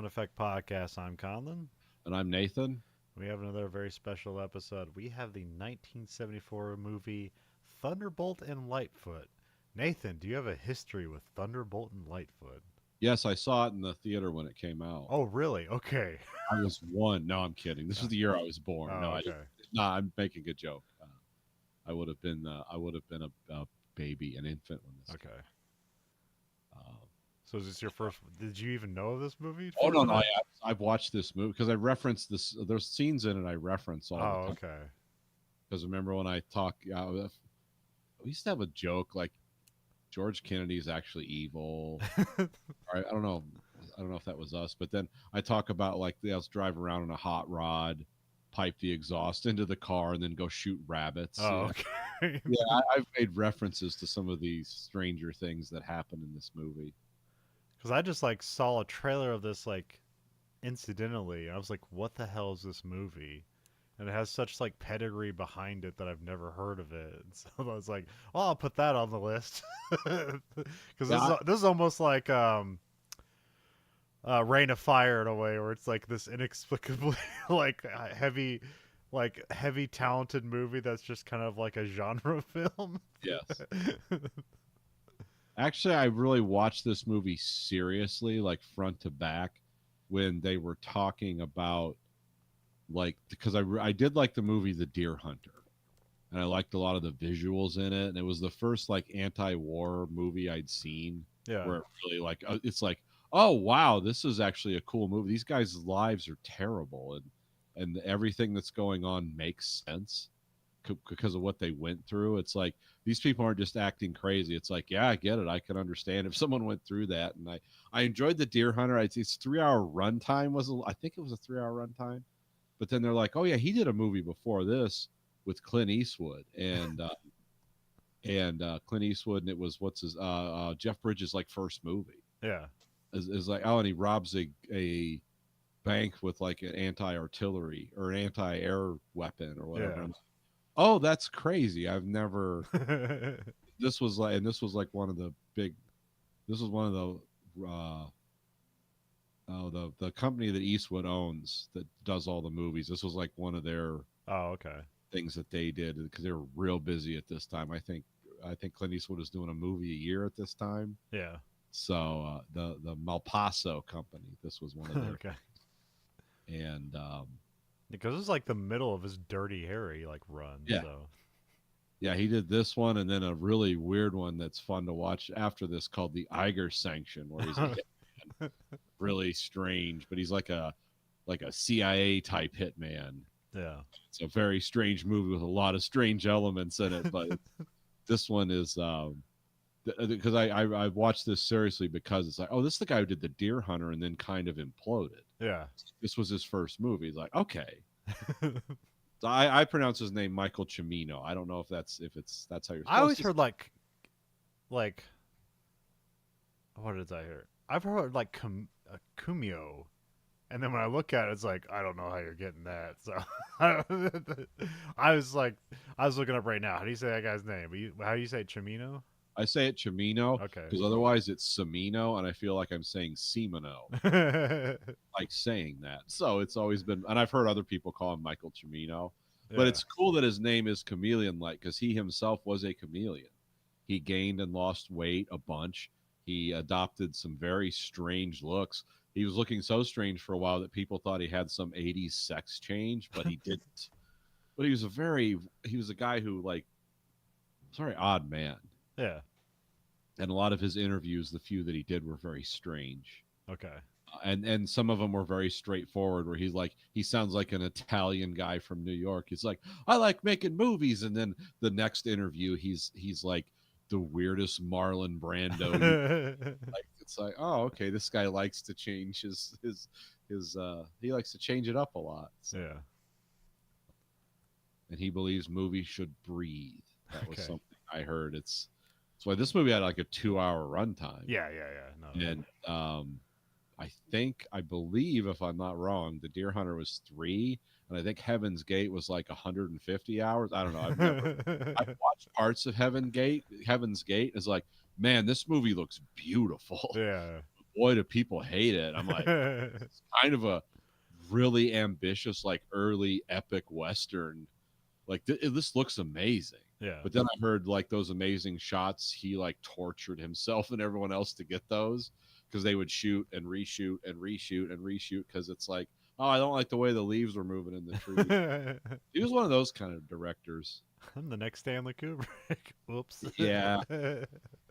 Effect podcast. I'm Conlon. And I'm Nathan. We have another very special episode. We have the 1974 movie Thunderbolt and Lightfoot. Nathan, do you have a history with Thunderbolt and Lightfoot? Yes, I saw it in the theater when it came out. Oh, really? Okay. I was one. No, I'm kidding. This was the year I was born. No, Oh, I okay. didn't. No, I'm making a joke. I would have been. A baby, an infant when this. Okay. Um, So is this your first? Did you even know of this movie oh before no, no, tonight? I've watched this movie because I reference this. There's scenes in it I reference all Oh, the time. okay. Because remember when I talk, we used to have a joke like George Kennedy is actually evil. I don't know. I don't know if that was us, but then I talk about like let's drive around in a hot rod, pipe the exhaust into the car, and then go shoot rabbits. Oh, okay. Yeah, I've made references to some of these stranger things that happen in this movie. Because I just saw a trailer of this incidentally. I was like, what the hell is this movie? And it has such pedigree behind it that I've never heard of it. And so I was like, "Oh, I'll put that on the list," because Yeah, this is almost like Rain of Fire in a way, where it's like this inexplicably heavy, heavy talented movie that's just kind of like a genre film. yes. Actually, I really watched this movie seriously, like front to back, when they were talking about because I did like the movie The Deer Hunter, and I liked a lot of the visuals in it, and it was the first like anti-war movie I'd seen Yeah, where it really it's like, oh wow, this is actually a cool movie. These guys' lives are terrible, and everything that's going on makes sense because of what they went through. It's like these people aren't just acting crazy. It's like, yeah, I get it. I can understand if someone went through that. And I enjoyed The Deer Hunter. Its 3 hour runtime I think it was a 3 hour runtime. But then they're like, oh yeah, he did a movie before this with Clint Eastwood and Clint Eastwood, and it was Jeff Bridges' like first movie. yeah, Is like, oh, and he robs a bank with like an anti-artillery or an anti-air weapon or whatever. yeah. Oh, that's crazy. I've never. This was like one of the big. This was one of the company that Eastwood owns that does all the movies. This was like one of their Oh, okay. things that they did because they were real busy at this time. I think Clint Eastwood was doing a movie a year at this time. Yeah. So the Malpaso company. This was one of their. Okay. And Because it's like the middle of his Dirty Harry run. yeah, So yeah, he did this one and then a really weird one that's fun to watch after this called The Iger Sanction, where he's a hitman. Really strange, but he's like a CIA type hitman. yeah. It's a very strange movie with a lot of strange elements in it, but this one is because I watched this seriously because it's like, oh, this is the guy who did The Deer Hunter and then kind of imploded. Yeah. This was his first movie. He's like, okay. So I pronounce his name Michael Cimino. I don't know if that's how you're supposed I always to. heard like what did I hear? I've heard Kumio, and then when I look at it, it's like I don't know how you're getting that. So I was looking up right now. How do you say that guy's name? How do you say Chimino? I say it Cimino Okay. because otherwise it's Semino, and I feel like I'm saying Semino, like saying that. So it's always been, and I've heard other people call him Michael Cimino, but Yeah. it's cool that his name is chameleon-like because he himself was a chameleon. He gained and lost weight a bunch. He adopted some very strange looks. He was looking so strange for a while that people thought he had some 80s sex change, but he didn't. But he was a guy who was a very odd man. Yeah. And a lot of his interviews, the few that he did, were very strange. Okay. And some of them were very straightforward, where he sounds like an Italian guy from New York. He's like, I like making movies, and then the next interview, he's like the weirdest Marlon Brando. It's like, oh, okay, this guy likes to change his he likes to change it up a lot. So. Yeah. And he believes movies should breathe. That was Okay. something I heard. That's why this movie had like a 2 hour runtime. Yeah. No. And I believe, if I'm not wrong, The Deer Hunter was 3, and I think Heaven's Gate was like 150 hours. I don't know. I've watched parts of Heaven's Gate. It's like, man, this movie looks beautiful. Yeah. boy, do people hate it. I'm like, it's kind of a really ambitious, like early epic Western. Like this looks amazing. Yeah. But then I heard like those amazing shots. He like tortured himself and everyone else to get those because they would shoot and reshoot and reshoot and reshoot because it's like, oh, I don't like the way the leaves were moving in the trees. He was one of those kind of directors. I'm the next Stanley Kubrick. Whoops. Yeah.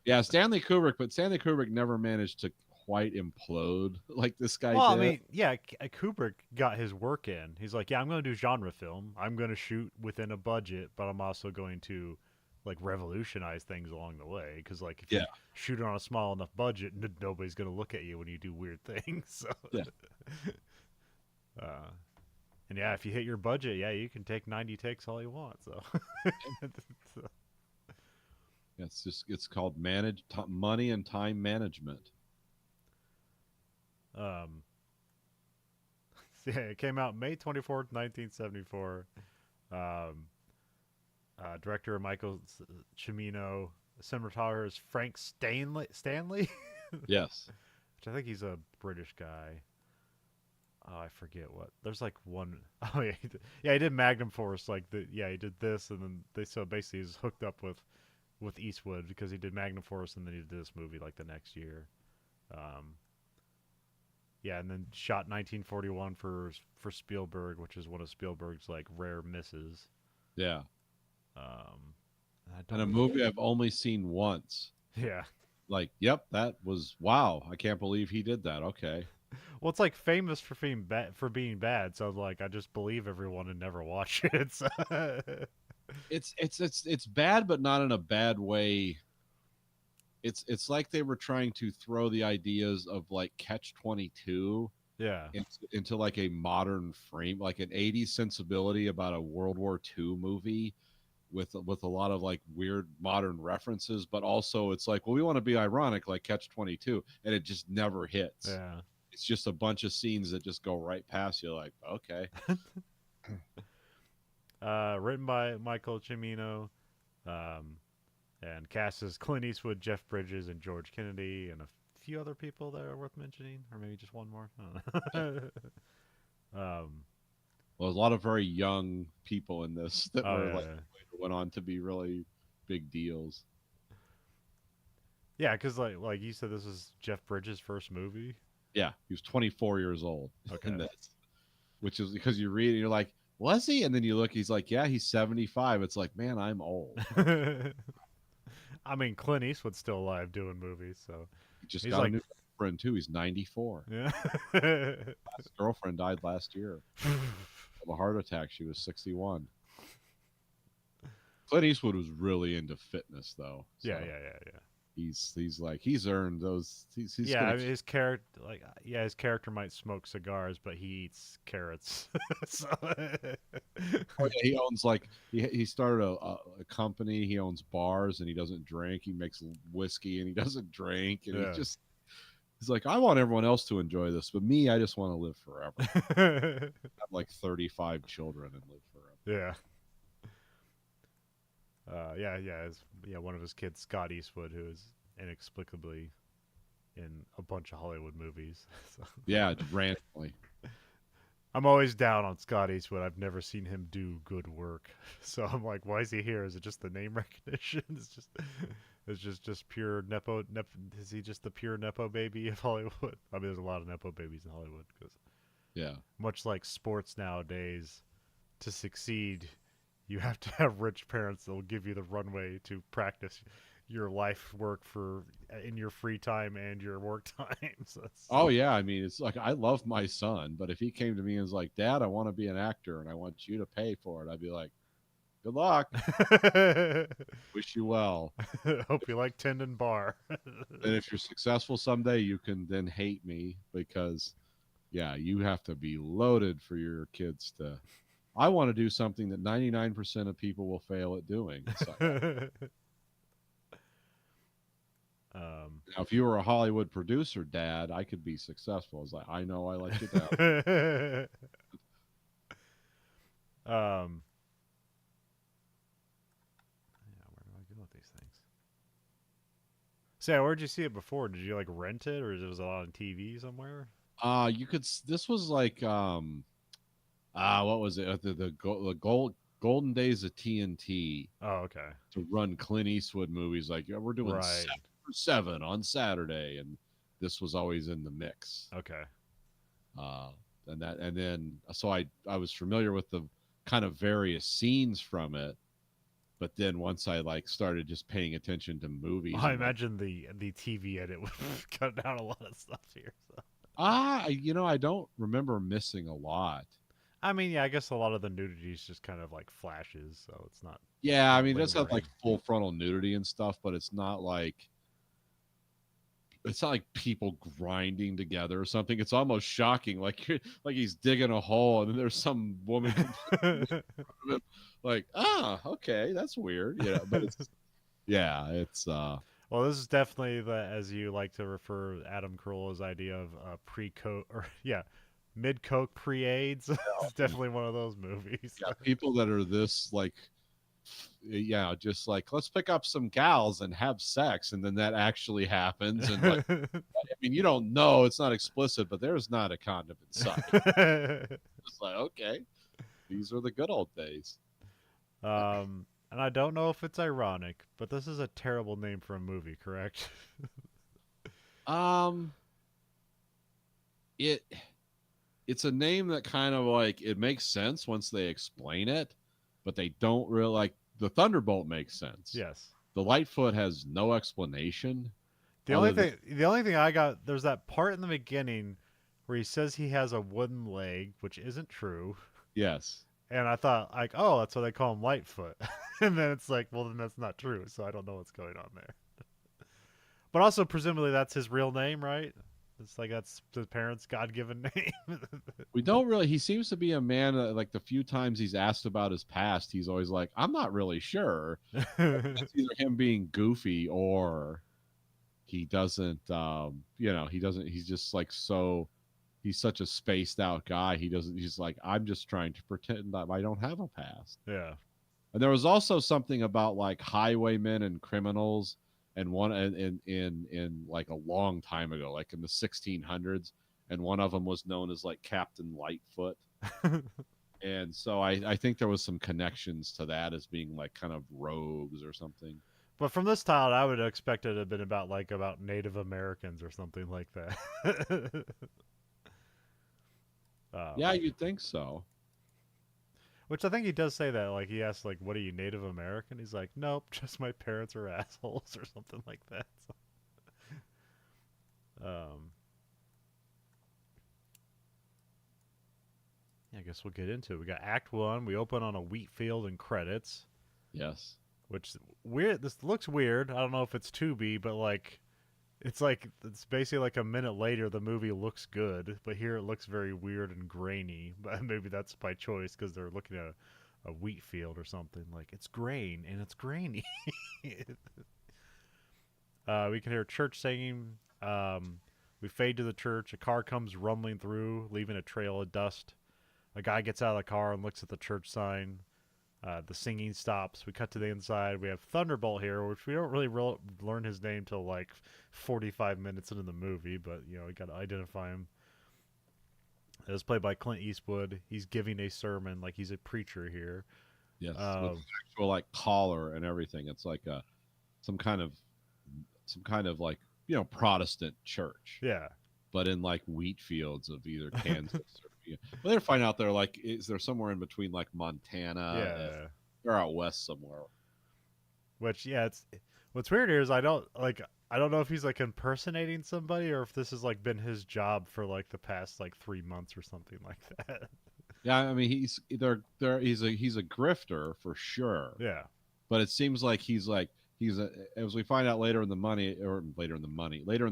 Yeah, Stanley Kubrick, but Stanley Kubrick never managed to quite implode like this guy Well, I did. mean, yeah, Kubrick got his work in. He's like, yeah, I'm going to do genre film. I'm going to shoot within a budget, but I'm also going to like revolutionize things along the way. Because like if you Yeah. shoot it on a small enough budget, nobody's going to look at you when you do weird things. So, Yeah. uh, and yeah, if you hit your budget, yeah, you can take 90 takes all you want. So, It's called money and time management. um, so yeah, it came out May 24th, 1974. Um, director Michael Cimino, cinematographer is Frank Stanley, Yes. which I think he's a British guy. Oh, I forget what. There's like one oh yeah, he did Magnum Force. Like he did this, and then so basically he's hooked up with Eastwood because he did Magnum Force, and then he did this movie like the next year. Um, yeah, and then shot 1941 for Spielberg, which is one of Spielberg's like rare misses. Yeah. Um, I And a don't. movie I've only seen once. Yeah. Like, yep, that was wow. I can't believe he did that. Okay. Well, it's like famous for being bad. So like, I just believe everyone and never watch it. So. It's bad, but not in a bad way. It's like they were trying to throw the ideas of like Catch 22 Yeah. into like a modern frame, like an 80s sensibility about a World War II movie with a lot of like weird modern references, but also it's like, well, we want to be ironic like Catch 22, and it just never hits. Yeah. It's just a bunch of scenes that just go right past you, like, okay. Written by Michael Cimino, um, and cast as Clint Eastwood, Jeff Bridges, and George Kennedy, and a few other people that are worth mentioning, or maybe just one more. I don't know. Well, a lot of very young people in this that were Yeah, like yeah. later went on to be really big deals. Yeah, because like you said, this is Jeff Bridges' first movie. Yeah, he was 24 years old Okay. in this, which is because you read it and you're like, was he? And then you look, he's like, yeah, he's 75. It's like, man, I'm old. I mean, Clint Eastwood's still alive doing movies, so He just he's got a like, new girlfriend too. He's 94. yeah. His girlfriend died last year of a heart attack. She was 61. Clint Eastwood was really into fitness though. So Yeah. he's like he's earned those. He's Yeah, gonna I mean, his character, like, yeah, his character might smoke cigars, but he eats carrots. So, Oh, yeah, he owns like he started a company. He owns bars and he doesn't drink. He makes whiskey and he doesn't drink. And yeah. he's like, I want everyone else to enjoy this, but me, I just want to live forever. Have like 35 children and live forever. Yeah. One of his kids, Scott Eastwood, who is inexplicably in a bunch of Hollywood movies. So. Yeah, randomly. I'm always down on Scott Eastwood. I've never seen him do good work, so I'm like, why is he here? Is it just the name recognition? It's just pure nepo. Is he just the pure nepo baby of Hollywood? I mean, there's a lot of nepo babies in Hollywood because, Yeah, much like sports nowadays, to succeed, you have to have rich parents that will give you the runway to practice your life work for in your free time and your work time. So oh yeah, I mean, it's like I love my son, but if he came to me and was like, Dad, I want to be an actor and I want you to pay for it, I'd be like, good luck. Wish you well. Hope you like Tendon Bar. And if you're successful someday, you can then hate me because yeah, you have to be loaded for your kids to. I want to do something that 99% of people will fail at doing. So, now, if you were a Hollywood producer, Dad, I could be successful. I was like, I know, I let you down. Yeah, where do I go with these things? So, where'd you see it before? Did you like rent it, or was it on TV somewhere? This was like what was it? The golden days of TNT Oh, okay. to run Clint Eastwood movies. Like, yeah, we're doing Right. 7 for 7 on Saturday, and this was always in the mix. Okay. Uh, and then so I was familiar with the kind of various scenes from it, but then once I like started just paying attention to Well, movies, I I'm like, imagine the TV edit would cut down a lot of stuff here. So. I don't remember missing a lot. I mean, yeah, I guess a lot of the nudity is just kind of like flashes, so it's not Yeah, I not mean, it does have laboring. like full frontal nudity and stuff, but it's not like people grinding together or something. It's almost shocking, like he's digging a hole, and then there's some woman like, okay, that's weird, but it's. Well, this is definitely the, as you like to refer Adam Carolla's idea of pre-coke, or yeah, mid-coke pre-AIDS. It's definitely one of those movies. Yeah, people that are this like, yeah, just like, let's pick up some gals and have sex, and then that actually happens, and like, I mean, you don't know, it's not explicit, but there's not a condom in sight. It's like, okay, these are the good old days. And I don't know if it's ironic, but this is a terrible name for a movie, correct? Um, it it's a name that kind of like it makes sense once they explain it, but they don't really like the Thunderbolt makes sense. Yes. The Lightfoot has no explanation The only other than thing the only thing I got, there's that part in the beginning where he says he has a wooden leg, which isn't true. yes. And I thought like, oh, that's why they call him Lightfoot. And then it's like, well, then that's not true. So I don't know what's going on there. But also, presumably, that's his real name, right? It's like that's his parents' God-given name. We don't really. He seems to be a man like the few times he's asked about his past, he's always like, "I'm not really sure." It's either him being goofy or he doesn't. He doesn't. He's just like so. He's such a spaced out guy. He doesn't. He's like, I'm just trying to pretend that I don't have a past. Yeah. And there was also something about like highwaymen and criminals, and one in like a long time ago, like in the 1600s, and one of them was known as like Captain Lightfoot. And so I think there was some connections to that as being like kind of rogues or something. But from this title, I would have expected it to have been about Native Americans or something like that. Yeah, you'd think so. Which I think he does say that. Like he asks, like, "What are you, Native American?" He's like, "Nope, just my parents are assholes" or something like that. So, yeah, I guess we'll get into it. We got Act One. We open on a wheat field and credits. Yes. Which weird. This looks weird. I don't know if it's to be, but it's basically like a minute later the movie looks good, but here it looks very weird and grainy. But maybe that's by choice because they're looking at a wheat field or something. Like it's grain and it's grainy. We can hear church singing. We fade to the church. A car comes rumbling through, leaving a trail of dust. A guy gets out of the car and looks at the church sign. The singing stops. We cut to the inside. We have Thunderbolt here, which we don't really learn his name till like 45 minutes into the movie, but we got to identify him. It's played by Clint Eastwood. He's giving a sermon, like he's a preacher here. Yes. With actual like collar and everything. It's like some kind of like Protestant church, Yeah, but in like wheat fields of either Kansas or well, they're finding out they're like, is there somewhere in between like Montana? yeah. They're out west somewhere. Which it's what's weird here is I don't know if he's like impersonating somebody or if this has like been his job for like the past like 3 months or something like that. Yeah, I mean he's a grifter for sure. Yeah. But it seems like he's as we find out later in the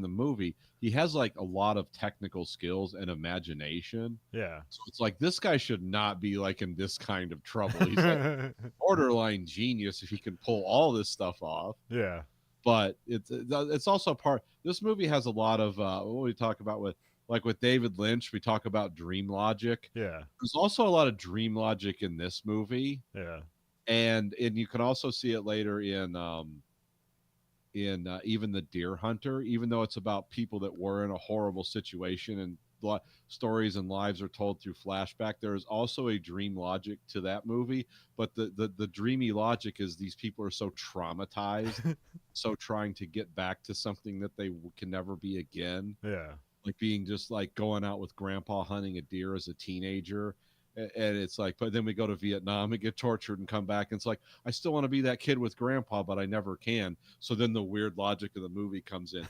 movie, he has like a lot of technical skills and imagination. Yeah. So it's like this guy should not be like in this kind of trouble. He's like borderline genius if he can pull all this stuff off. Yeah. But it's also part. This movie has a lot of what we talk about with David Lynch. We talk about dream logic. Yeah. There's also a lot of dream logic in this movie. Yeah. And you can also see it later in even The Deer Hunter, even though it's about people that were in a horrible situation and stories and lives are told through flashback. There is also a dream logic to that movie, but the dreamy logic is these people are so traumatized, so trying to get back to something that they can never be again, Yeah. like being just like going out with grandpa hunting a deer as a teenager. And it's like, but then we go to Vietnam and get tortured and come back. And it's like, I still want to be that kid with grandpa, but I never can. So then the weird logic of the movie comes in.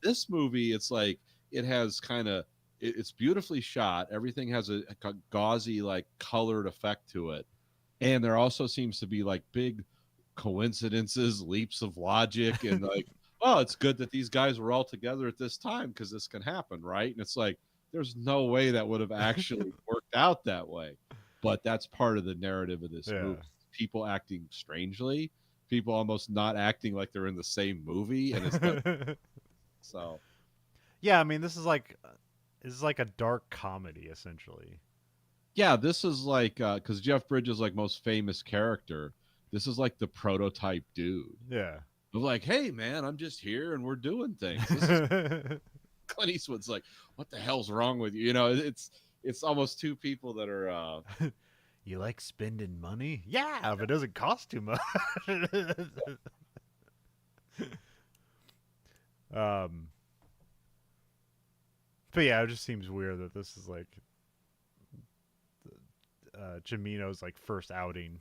This movie, it's like, it has kind of, it's beautifully shot. Everything has a gauzy, like colored effect to it. And there also seems to be like big coincidences, leaps of logic, and like, oh, it's good that these guys were all together at this time because this can happen, right? And it's like, there's no way that would have actually worked out that way. But that's part of the narrative of this Yeah. movie. People acting strangely, people almost not acting like they're in the same movie, and it's like, so. Yeah, I mean, this is like a dark comedy essentially. Yeah, this is like because Jeff Bridges' like most famous character. This is like the prototype dude. Yeah. Of like, hey man, I'm just here and we're doing things. This is Clint Eastwood's like, what the hell's wrong with you? You know, it's almost two people that are. You like spending money? Yeah, if it doesn't cost too much. um, but yeah, it just seems weird that this is like Cimino's like first outing.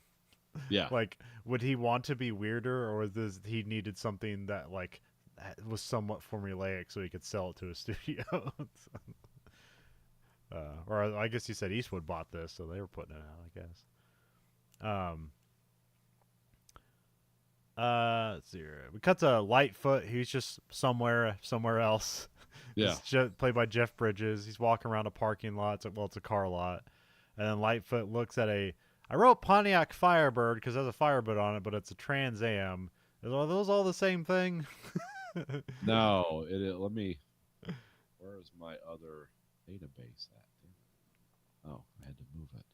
Yeah, Like, would he want to be weirder, or was this he needed something that like was somewhat formulaic so he could sell it to a studio? Or I guess you said Eastwood bought this, so they were putting it out, I guess. Let's see here. We cut to Lightfoot. He's just somewhere else. yeah. Played by Jeff Bridges. He's walking around a parking lot. It's a car lot. And then Lightfoot looks at I wrote Pontiac Firebird because there's a Firebird on it, but it's a Trans Am. Are those all the same thing? No, let me. Where is my other database at? Oh, I had to move it.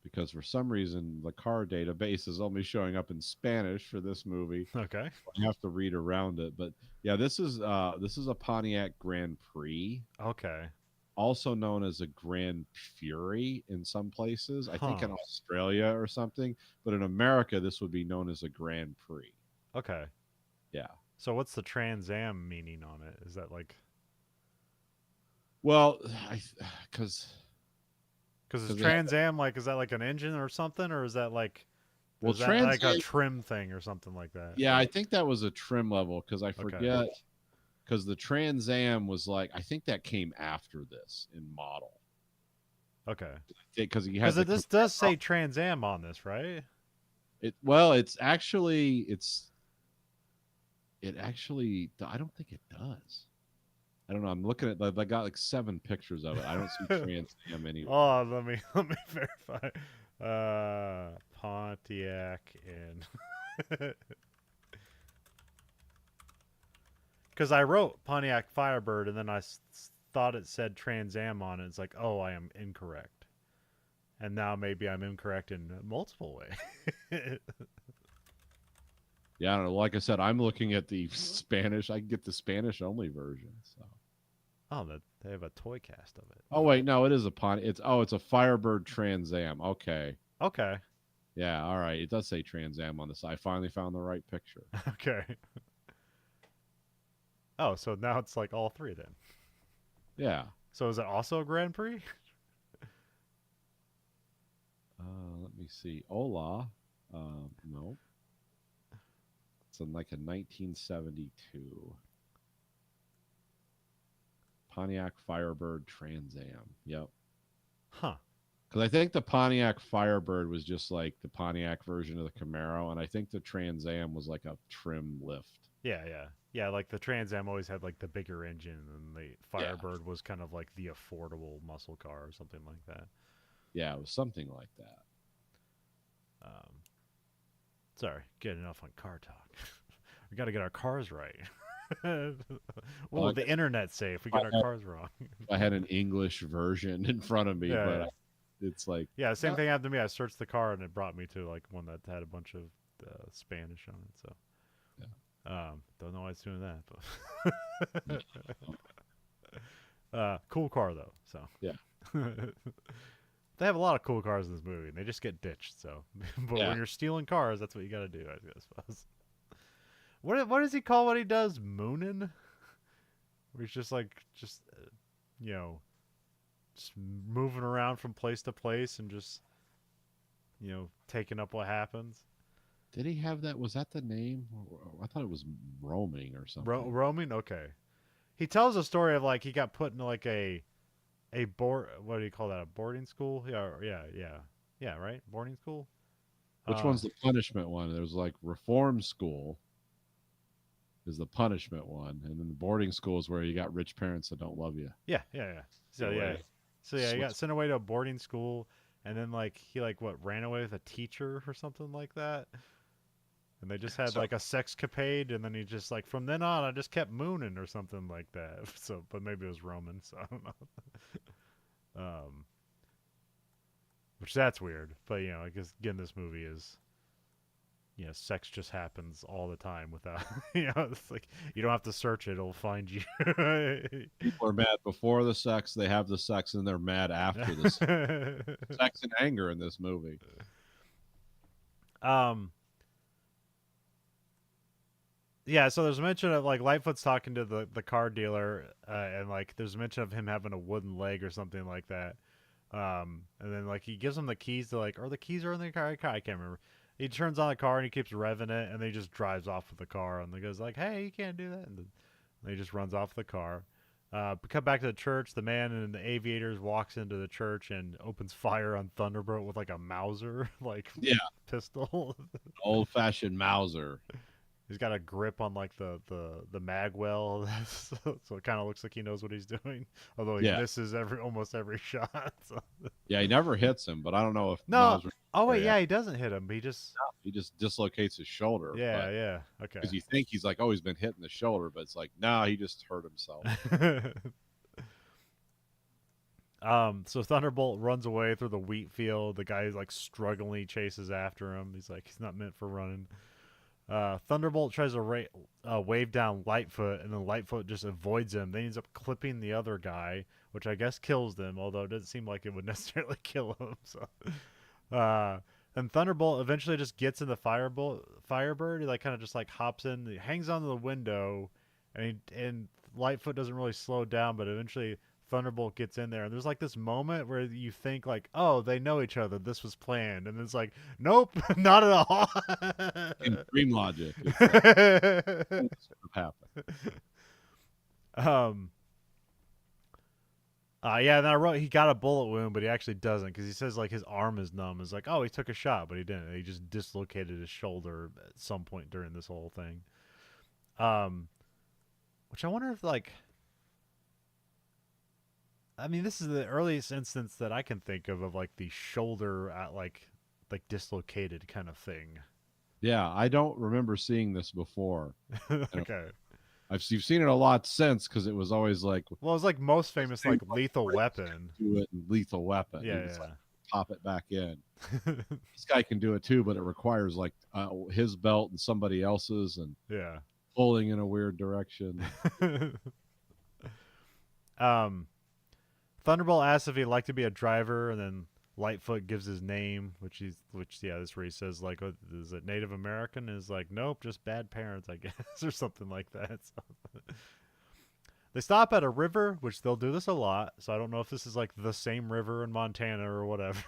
Because for some reason the car database is only showing up in Spanish for this movie. Okay. I have to read around it, but yeah, this is a Pontiac Grand Prix, Okay. also known as a Grand Fury in some places. I think in Australia or something, but in America this would be known as a Grand Prix. Okay. Yeah. So what's the Trans Am meaning on it? Is that like? Well, because is Trans Am like, is that like an engine or something, or is that like? Well, is that like a trim thing or something like that? Yeah, I think that was a trim level because I forget. Because the Trans Am was like, I think that came after this in model. Okay. Because this does say Trans Am on this, right? It's actually I don't think it does. I don't know. I'm looking at I got like 7 pictures of it. I don't see Trans Am anywhere. Oh, let me verify. Pontiac and because I wrote Pontiac Firebird and then I thought it said Trans Am on it. It's like, oh, I am incorrect, and now maybe I'm incorrect in multiple ways. Yeah, I don't know. Like I said, I'm looking at the Spanish. I can get the Spanish only version. So. Oh, they have a toy cast of it. Oh wait, no, it is it's a Firebird Trans Am. Okay. Okay. Yeah, all right. It does say Trans Am on the side. I finally found the right picture. Okay. Oh, so now it's like all 3 then. Yeah. So is it also a Grand Prix? Let me see. Hola. No. It's in like a 1972 Pontiac Firebird Trans Am. Yep. Huh. Because I think the Pontiac Firebird was just like the Pontiac version of the Camaro, and I think the Trans Am was like a trim lift. Yeah. Like the Trans Am always had like the bigger engine, and the Firebird was kind of like the affordable muscle car or something like that. Yeah, it was something like that. Sorry, getting enough on car talk. We got to get our cars right. What will the internet say if we get our cars wrong? I had an English version in front of me, but it's like... Yeah, same thing happened to me. I searched the car, and it brought me to like one that had a bunch of Spanish on it. So Don't know why it's doing that, but cool car though. So Yeah. they have a lot of cool cars in this movie, and they just get ditched. So, but Yeah. when you're stealing cars, that's what you got to do, I suppose. What does he call what he does? Moonin'? Where he's just like you know just moving around from place to place and just taking up what happens. Did he have that? Was that the name? I thought it was roaming or something. Roaming. Okay. He tells a story of like he got put in like a board. What do you call that? A boarding school? Yeah, yeah. Right, boarding school. Which one's the punishment one? There's like reform school is the punishment one, and then the boarding school is where you got rich parents that don't love you. Yeah. So yeah, he got sent away to a boarding school, and then like he like what ran away with a teacher or something like that, and they just had So like a sexcapade, and then he just like from then on I just kept mooning or something like that. So, but maybe it was Roman, so I don't know. Which that's weird, but I guess again this movie is sex just happens all the time without, it's like you don't have to search it; it'll find you. people are mad before the sex, they have the sex, and they're mad after the sex. Sex and anger in this movie. um, yeah. So there's a mention of like Lightfoot's talking to the car dealer, and like there's a mention of him having a wooden leg or something like that. And then like he gives him the keys to like, or the keys are in the car. I can't remember. He turns on the car and he keeps revving it, and then he just drives off with the car. And he goes like, "Hey, you can't do that." And then he just runs off the car. Come back to the church. The man in the aviators walks into the church and opens fire on Thunderbolt with like a Mauser like Yeah, pistol. old fashioned Mauser. He's got a grip on like the mag well, so it kind of looks like he knows what he's doing. Although he Yeah, misses almost every shot. So. yeah, he never hits him, but I don't know if No. Mauser. Oh wait, yeah, he doesn't hit him. He just dislocates his shoulder. Yeah. Okay. Because you think he's like, oh, he's been hitting the shoulder, but it's like, no, he just hurt himself. So Thunderbolt runs away through the wheat field. The guy is like struggling, chases after him. He's like, he's not meant for running. Thunderbolt tries to wave down Lightfoot, and then Lightfoot just avoids him. Then he ends up clipping the other guy, which I guess kills them, although it doesn't seem like it would necessarily kill him. So, and Thunderbolt eventually just gets in the Firebird. He like kind of just like hops in, he hangs onto the window, and Lightfoot doesn't really slow down, but eventually Thunderbolt gets in there, and there's like this moment where you think like, oh, they know each other, this was planned, and it's like, nope, not at all. In dream logic, it's like, this would have happened. um yeah, and I wrote he got a bullet wound, but he actually doesn't, because he says like his arm is numb. It's like, oh, he took a shot, but he didn't. He just dislocated his shoulder at some point during this whole thing. Which I wonder if like, I mean, this is the earliest instance that I can think of like the shoulder at like dislocated kind of thing. Yeah, I don't remember seeing this before. Okay. You've seen it a lot since, because it was always like, Well, it's like most famous like Lethal Weapon. Do it in Lethal Weapon. Yeah. Like, pop it back in. This guy can do it too, but it requires like his belt and somebody else's, and Yeah. pulling in a weird direction. Thunderbolt asks if he'd like to be a driver, and then Lightfoot gives his name, which this is where he says like, oh, is it Native American? And is like, nope, just bad parents, I guess, or something like that. So. They stop at a river, which they'll do this a lot. So I don't know if this is like the same river in Montana or whatever,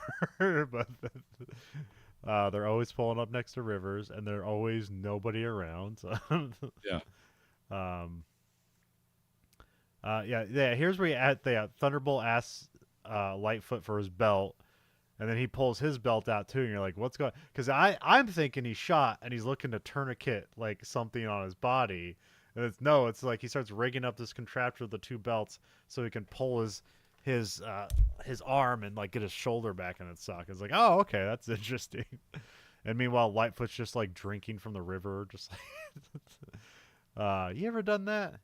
but they're always pulling up next to rivers, and there's always nobody around. So. Yeah. Yeah. Here's where Thunderbolt asks Lightfoot for his belt, and then he pulls his belt out too, and you're like, "What's going?" Because I'm thinking he's shot and he's looking to tourniquet like something on his body, and it's like he starts rigging up this contraption with the two belts so he can pull his arm and like get his shoulder back in its socket. It's like, oh, okay, that's interesting. And meanwhile, Lightfoot's just like drinking from the river, just like. You ever done that?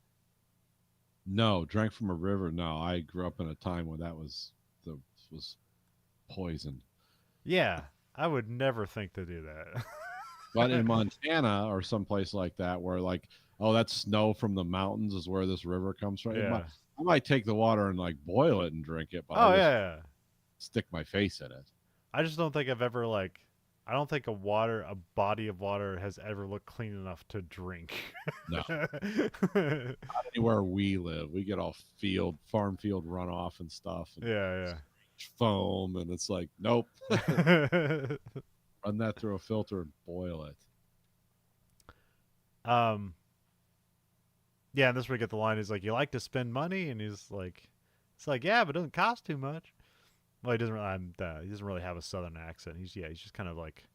No, drank from a river. No, I grew up in a time when that was poison. Yeah, I would never think to do that. But in Montana or someplace like that, where like, oh, that's snow from the mountains is where this river comes from. Yeah. I might take the water and like boil it and drink it, but I Oh just yeah, yeah. stick my face in it. I just don't think I've ever like. I don't think a body of water has ever looked clean enough to drink. No, Yeah, anywhere we live, we get all farm field runoff and stuff, and yeah. foam, and it's like, nope, run that through a filter and boil it. um, yeah, and this is where we get the line. He's like, "You like to spend money," and it's like, "Yeah, but it doesn't cost too much." Well, he doesn't really. He doesn't really have a southern accent. He's just kind of like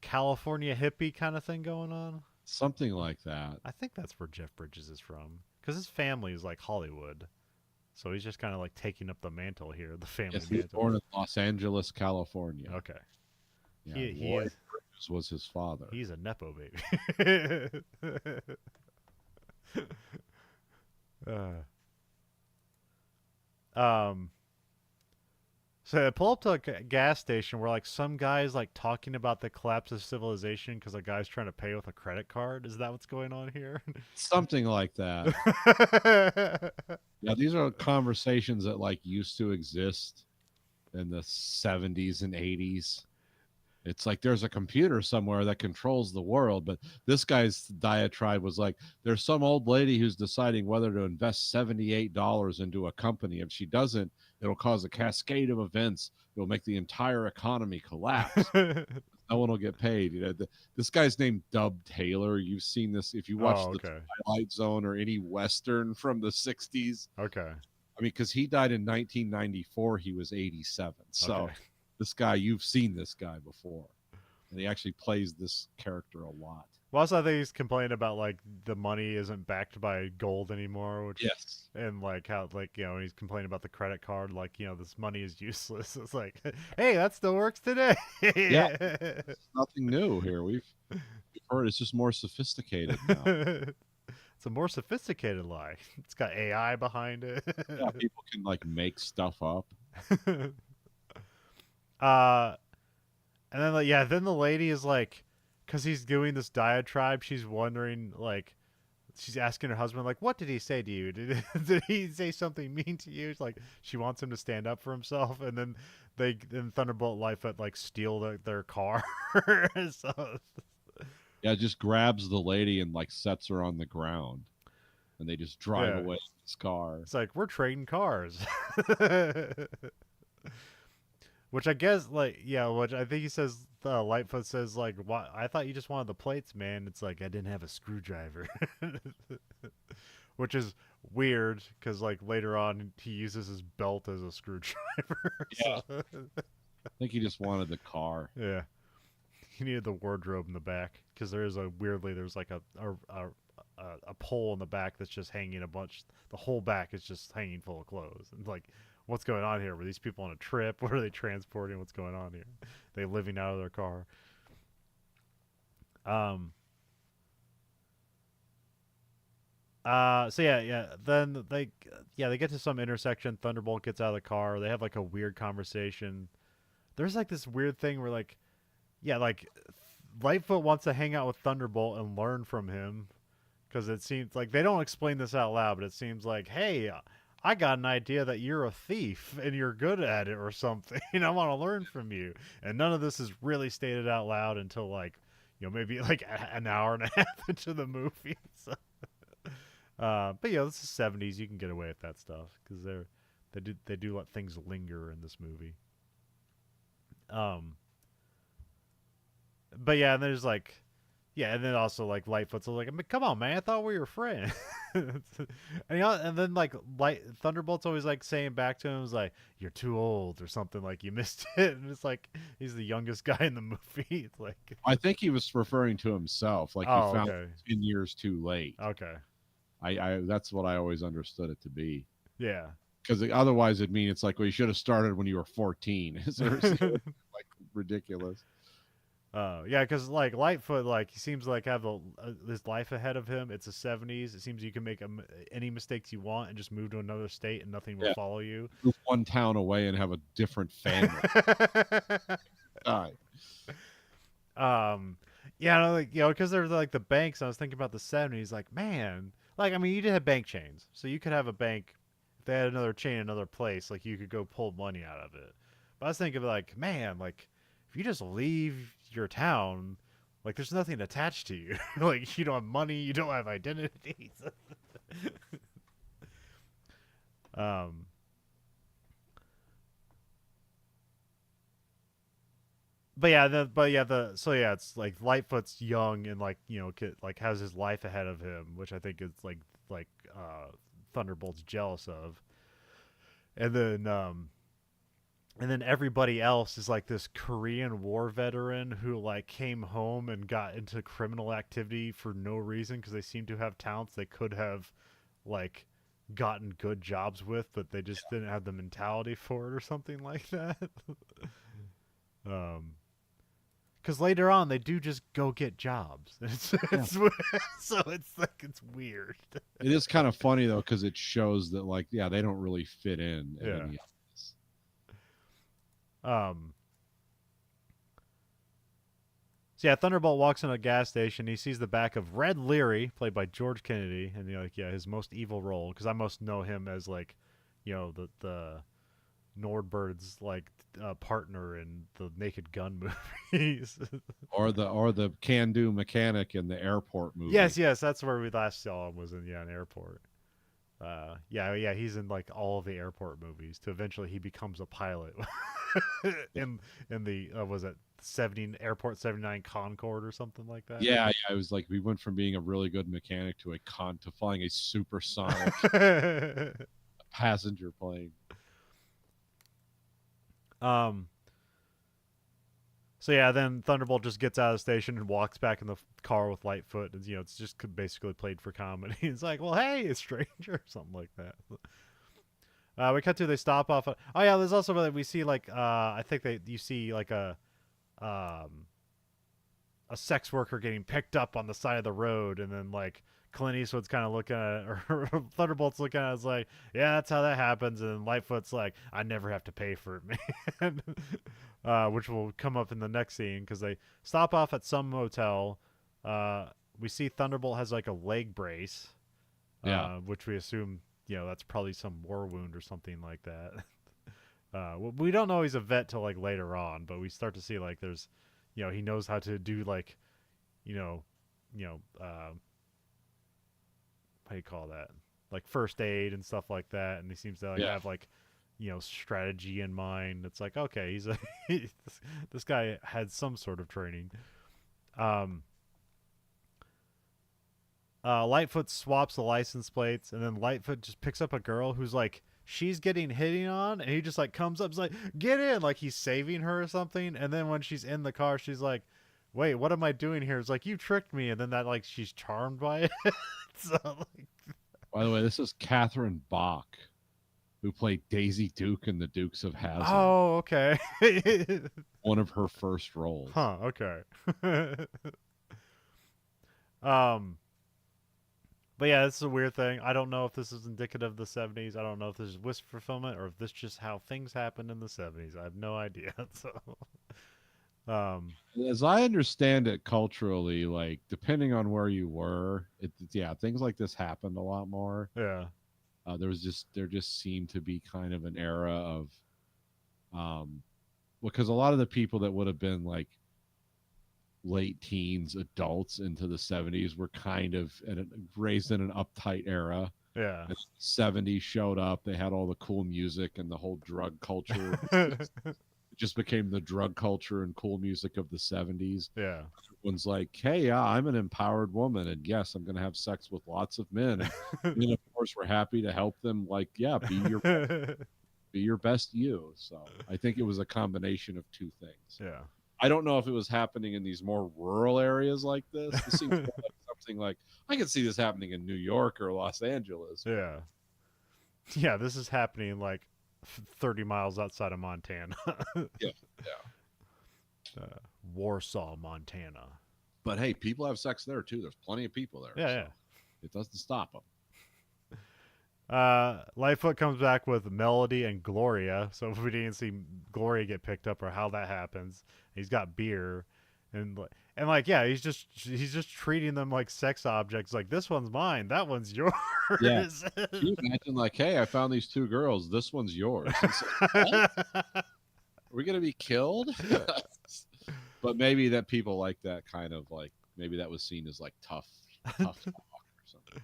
California hippie kind of thing going on. Something like that. I think that's where Jeff Bridges is from, because his family is like Hollywood, so he's just kind of like taking up the mantle here, the family Yes, he was mantle. born in Los Angeles, California. Okay, Yeah, he Lloyd is. Bridges was his father. He's a nepo baby. um. So I pull up to a gas station where like some guy's like talking about the collapse of civilization because a guy's trying to pay with a credit card. Is that what's going on here? Something like that. Yeah, these are conversations that like used to exist in the 70s and 80s. It's like there's a computer somewhere that controls the world, but this guy's diatribe was like there's some old lady who's deciding whether to invest $78 into a company. If she doesn't, it'll cause a cascade of events. It'll make the entire economy collapse. No one will get paid. You know, this guy's named Dub Taylor. You've seen this if you watch Oh, the okay. Twilight Zone or any Western from the 60s. Okay. I mean, because he died in 1994, he was 87. So Okay. this guy, you've seen this guy before, and he actually plays this character a lot. Well, also I think he's complaining about like the money isn't backed by gold anymore, which Yes. and like how like he's complaining about the credit card, like this money is useless. It's like, hey, that still works today. Yeah. It's nothing new here. We've heard it's just more sophisticated now. It's a more sophisticated lie. It's got AI behind it. Yeah, people can like make stuff up. uh, and then then the lady is like, because he's doing this diatribe, she's wondering like, she's asking her husband like, what did he say to you? Did he say something mean to you? It's like she wants him to stand up for himself, and then Thunderbolt Lightfoot like steal their car. So Yeah, just grabs the lady and like sets her on the ground, and they just drive yeah, away in his car. it's like we're trading cars. Which I guess, which I think he says, Lightfoot says, like, why? I thought you just wanted the plates, man. It's like, I didn't have a screwdriver. Which is weird, because, like, later on, he uses his belt as a screwdriver. Yeah. So, I think he just wanted the car. yeah. He needed the wardrobe in the back, because there's like a pole in the back that's just hanging a bunch. The whole back is just hanging full of clothes. And, like, what's going on here? Were these people on a trip? What are they transporting? What's going on here? They living out of their car. So yeah. Then they get to some intersection. Thunderbolt gets out of the car. They have like a weird conversation. There's like this weird thing where like Lightfoot wants to hang out with Thunderbolt and learn from him, because it seems like they don't explain this out loud, but it seems like, hey, I got an idea that you're a thief and you're good at it or something. I want to learn from you. And none of this is really stated out loud until like, maybe like an hour and a half into the movie. So, but this is '70s. You can get away with that stuff because they do let things linger in this movie. But yeah, and there's like, yeah, and then also like Lightfoot's like, I mean, come on, man, I thought we were friends. And then like Thunderbolt's always like saying back to him, is like, you're too old or something, like you missed it. And it's like he's the youngest guy in the movie. It's like, I think he was referring to himself, like he found okay. it 10 years too late. Okay. I that's what I always understood it to be. Yeah. Because otherwise it'd mean it's like, well, you should have started when you were 14. Like ridiculous. Yeah, because like Lightfoot, like he seems like have this life ahead of him. It's the '70s. It seems you can make any mistakes you want and just move to another state and nothing will follow you. Move one town away and have a different family. Um, yeah, no, like because they're like the banks. I was thinking about the '70s. Like, man, like I mean, you did have bank chains, so you could have a bank if they had another chain in another place. Like, you could go pull money out of it. But I was thinking, like, man, like if you just leave your town, like there's nothing attached to you. Like, you don't have money, you don't have identities. um, but yeah, so yeah, it's like Lightfoot's young and like like has his life ahead of him, which I think is like Thunderbolt's jealous of, and then everybody else is like this Korean War veteran who like came home and got into criminal activity for no reason because they seem to have talents they could have like gotten good jobs with, but they just didn't have the mentality for it or something like that. um because later on they do just go get jobs. Yeah. So it's like it's weird. It is kind of funny though, because it shows that like, yeah, they don't really fit in at Yeah. any of this. Um. So yeah, Thunderbolt walks into a gas station. He sees the back of Red Leary, played by George Kennedy, and like yeah, his most evil role because I most know him as like, the Nordberg's like partner in the Naked Gun movies. Or the can do mechanic in the airport movie. Yes, that's where we last saw him was in an airport. Yeah, he's in like all of the airport movies. To eventually he becomes a pilot in the was it 70 Airport 79 Concorde or something like that. Yeah, it was like we went from being a really good mechanic to flying a supersonic passenger plane. um. So yeah, then Thunderbolt just gets out of the station and walks back in the car with Lightfoot, and it's just basically played for comedy. It's like, well, hey, a stranger, or something like that. We cut to they stop off. Oh yeah, there's also we see like I think you see like um a sex worker getting picked up on the side of the road, and then like Clint Eastwood's kind of looking at it, or Thunderbolt's looking at it, it's like, yeah, that's how that happens, and then Lightfoot's like, I never have to pay for it, man. Which will come up in the next scene because they stop off at some motel. We see Thunderbolt has like a leg brace, Yeah. which we assume that's probably some war wound or something like that. We don't know he's a vet till like later on, but we start to see like there's, he knows how to do like, you know, you know, uh, how do you call that? Like first aid and stuff like that, and he seems to like Yeah. have like, strategy in mind. It's like, okay, he's a this guy had some sort of training. Um, Lightfoot swaps the license plates, and then Lightfoot just picks up a girl who's like she's getting hitting on, and he just like comes up, and is like, get in, like he's saving her or something. And then when she's in the car, she's like, wait, what am I doing here? It's like, you tricked me. And then that like she's charmed by it. So like, By the way, this is Catherine Bach, who played Daisy Duke in The Dukes of Hazzard. oh, okay. One of her first roles. Huh, okay. um But yeah, this is a weird thing. I don't know if this is indicative of the 70s. I don't know if this is wish fulfillment or if this is just how things happened in the 70s. I have no idea. So, As I understand it culturally, like depending on where you were, yeah, things like this happened a lot more. yeah. There just seemed to be kind of an era of, because a lot of the people that would have been like late teens, adults into the 70s were kind of raised in an uptight era. Yeah. And the 70s showed up. They had all the cool music and the whole drug culture. It just became the drug culture and cool music of the 70s. Yeah. Everyone's like, hey, yeah, I'm an empowered woman. And yes, I'm going to have sex with lots of men. And of course, we're happy to help them. Like, yeah, be your best you. So I think it was a combination of two things. Yeah. I don't know if it was happening in these more rural areas like this. This seems more like something like I could see this happening in New York or Los Angeles. Yeah. Yeah, this is happening like 30 miles outside of Montana. Yeah. Warsaw, Montana. But hey, people have sex there too. There's plenty of people there. Yeah, yeah. It doesn't stop them. Lightfoot comes back with Melody and Gloria. So if we didn't see Gloria get picked up or how that happens, he's got beer. and like yeah, he's just treating them like sex objects. Like this one's mine, that one's yours. Yeah. Can you imagine, like, hey, I found these two girls. This one's yours. It's like, what? Are we gonna be killed? But maybe that people like that kind of like maybe that was seen as like tough talk or something.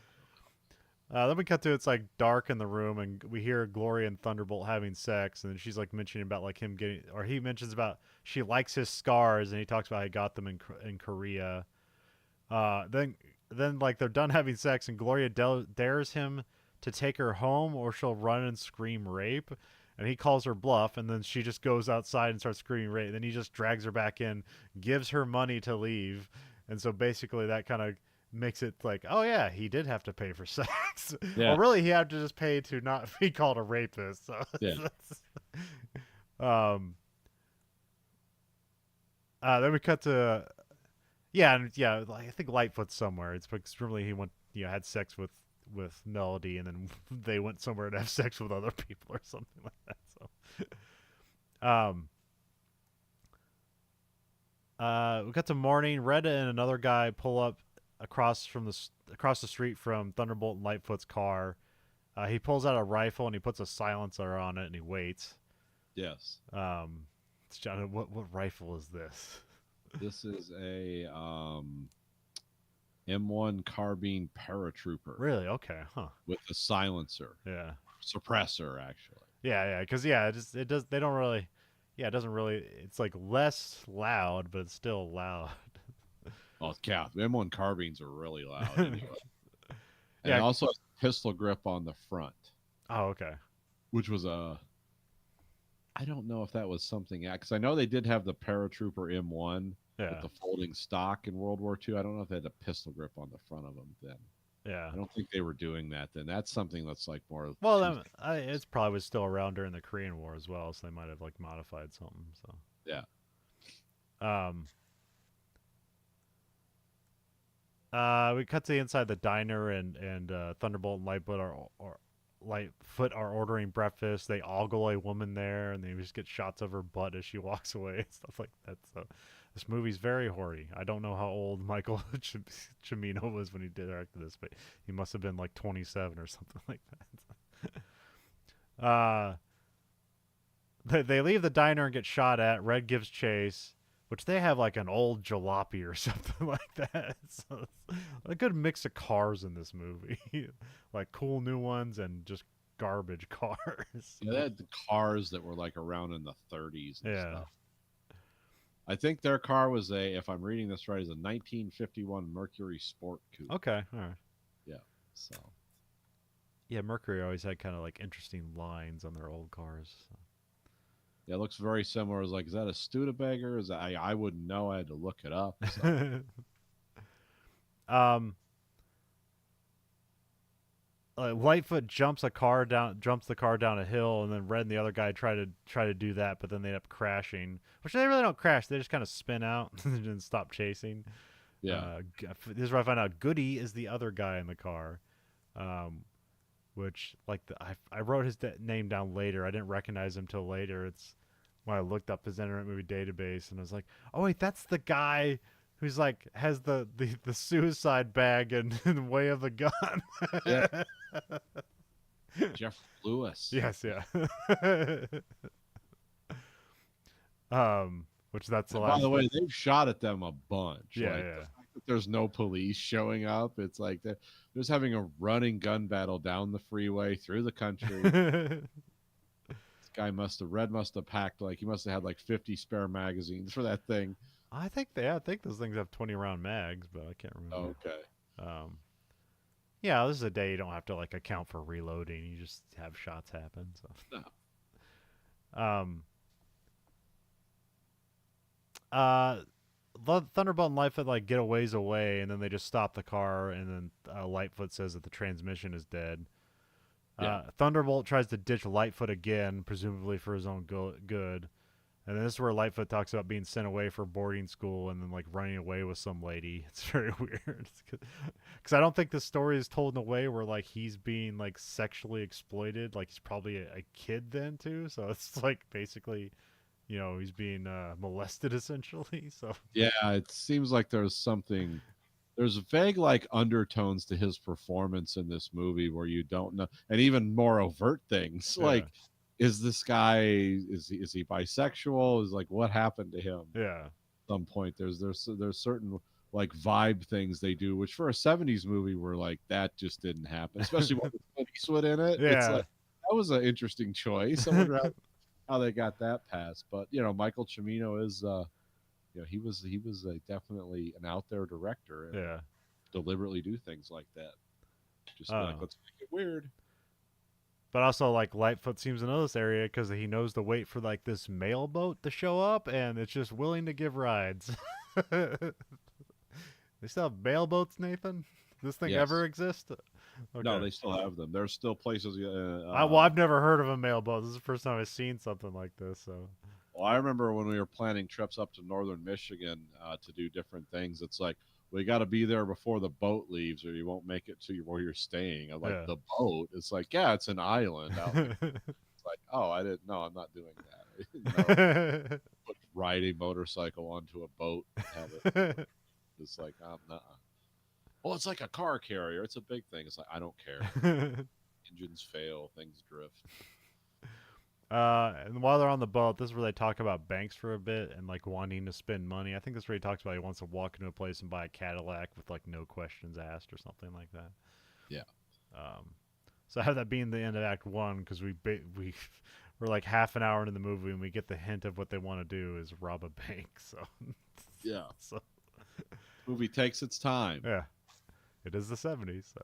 Then we cut to it's like dark in the room, and we hear Gloria and Thunderbolt having sex, and she's like mentioning about like him getting, or he mentions about she likes his scars, and he talks about how he got them in Korea. Then like they're done having sex, and Gloria dares him to take her home, or she'll run and scream rape. And he calls her bluff, and then she just goes outside and starts screaming rape. Then he just drags her back in, gives her money to leave, and so basically that kind of makes it like, oh yeah, he did have to pay for sex, Yeah, or really he had to just pay to not be called a rapist. So, yeah, um, then we cut to yeah, and yeah, like, I think Lightfoot's somewhere. It's extremely he went, had sex with Melody, and then they went somewhere to have sex with other people or something like that. So, we got to morning. Red and another guy pull up across the street from Thunderbolt and Lightfoot's car. He pulls out a rifle and he puts a silencer on it and he waits. yes. John, what rifle is this? This is a M1 carbine paratrooper Really? Okay. Huh. with a silencer Yeah. suppressor, actually. Yeah. Because it does. They don't really. Yeah, it doesn't really. It's like less loud, but it's still loud. Oh, yeah, M1 carbines are really loud. Anyway. And Yeah. it also has a pistol grip on the front, Oh, okay. which was a. I don't know if that was something because I know they did have the paratrooper M1 Yeah. with the folding stock in World War II. I don't know if they had a pistol grip on the front of them then. Yeah. I don't think they were doing that then. That's something that's like more. Well, then, it's probably was still around during the Korean War as well, so they might have like modified something. So Yeah. We cut to the inside the diner, and Thunderbolt and Lightfoot are ordering breakfast. They ogle a woman there, and they just get shots of her butt as she walks away and stuff like that. So this movie's very hoary. I don't know how old Michael Cimino was when he directed this, but he must have been like 27 or something like that. They leave the diner and get shot at. Red gives chase, which they have like an old jalopy or something like that. So it's a good mix of cars in this movie, like cool new ones and just garbage cars. Yeah, they had the cars that were like around in the 30s and Yeah. stuff. I think their car was if I'm reading this right, is a 1951 Mercury Sport Coupe. Okay, all right. Yeah. So. Yeah, Mercury always had kind of like interesting lines on their old cars. So. Yeah, it looks very similar. I was like, is that a Studebaker? Is that, I wouldn't know. I had to look it up. So. Lightfoot jumps the car down a hill, and then Red and the other guy try to do that, but then they end up crashing. Which they really don't crash; they just kind of spin out and stop chasing. Yeah. This is where I find out Goody is the other guy in the car, which like I wrote his name down later. I didn't recognize him till later. It's when I looked up his Internet Movie Database, and I was like, oh wait, that's the guy who's like has the suicide bag and the way of the gun. Yeah. Jeff Lewis. Yes, yeah. Which that's the And last. by the way, they've shot at them a bunch. Yeah, like, yeah. The fact that there's no police showing up. It's like they're just having a running gun battle down the freeway through the country. This guy must have packed he must have had like 50 spare magazines for that thing. I think those things have 20 round mags, but I can't remember. Okay. Yeah, this is a day you don't have to like account for reloading. You just have shots happen. So. Thunderbolt and Lightfoot like get a ways away, and then they just stop the car, and then Lightfoot says that the transmission is dead. Yeah. Thunderbolt tries to ditch Lightfoot again, presumably for his own good. And then this is where Lightfoot talks about being sent away for boarding school and then like running away with some lady. It's very weird because I don't think the story is told in a way where like he's being like sexually exploited. Like he's probably a kid then too. So it's like basically he's being molested essentially. So Yeah, it seems like there's vague like undertones to his performance in this movie where you don't know, and even more overt things yeah, like, is this guy, is he bisexual? Is like, what happened to him? yeah, Some point there's certain like vibe things they do, which for a 70s movie were like, that just didn't happen, especially when Clint Eastwood in it. It's yeah. like, that was an interesting choice. I wonder how they got that passed. But Michael Cimino is he was definitely an out there director and Yeah. deliberately do things like that. Just be like, Oh. let's make it weird. But also, like, Lightfoot seems to know this area because he knows to wait for, like, this mail boat to show up, and it's just willing to give rides. They still have mail boats, Nathan? This thing ever Yes. exist? No, Okay. they still have them. There's still places. Well, I've never heard of a mail boat. This is the first time I've seen something like this. So, Well, I remember when we were planning trips up to northern Michigan to do different things. It's like, we got to be there before the boat leaves, or you won't make it to where you're staying. I'm like, yeah. the boat? It's like, yeah, it's an island out in the. It's like, oh, I didn't. No, I'm not doing that. Put ride a motorcycle onto a boat and have it. It's like, I'm not. Well, it's like a car carrier. It's a big thing. It's like, I don't care. Engines fail, things drift. And while they're on the boat, this is where they talk about banks for a bit and like wanting to spend money. I think this is where he talks about he wants to walk into a place and buy a Cadillac with like no questions asked or something like that. Yeah. Um, so I have that being the end of Act One because we're like half an hour into the movie and we get the hint of what they want to do is rob a bank. So Yeah. so Movie takes its time. yeah, it is the '70s. So.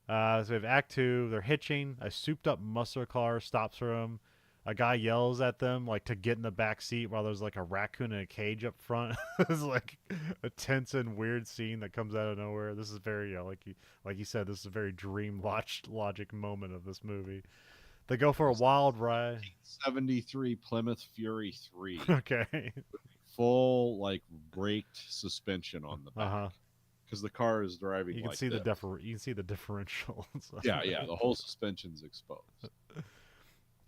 So we have Act Two. They're hitching. A souped-up muscle car stops for them. A guy yells at them like to get in the back seat while there's like a raccoon in a cage up front. It's like a tense and weird scene that comes out of nowhere. This is very like you said. This is a very dream logic moment of this movie. They go for a wild ride. 73 Plymouth Fury 3. Okay. Full like braked suspension on the Uh huh. back because the car is driving You can like see this. you can see the differential. So. Yeah, the whole suspension's exposed.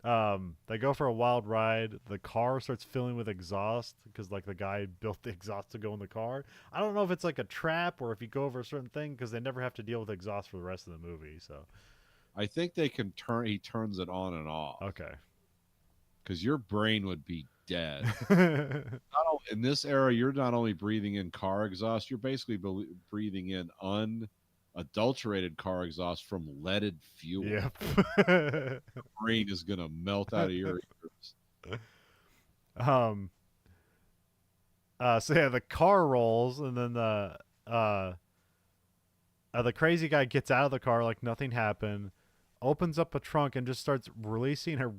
They go for a wild ride. The car starts filling with exhaust because like the guy built the exhaust to go in the car. I don't know if it's like a trap or if you go over a certain thing because they never have to deal with exhaust for the rest of the movie. So I think they can he turns it on and off. okay. Because your brain would be dead. Yeah. In this era, you're not only breathing in car exhaust, you're basically breathing in unadulterated car exhaust from leaded fuel. Yep. Your brain is gonna melt out of your ears. um. So yeah, the car rolls, and then the crazy guy gets out of the car like nothing happened, opens up a trunk and just starts releasing a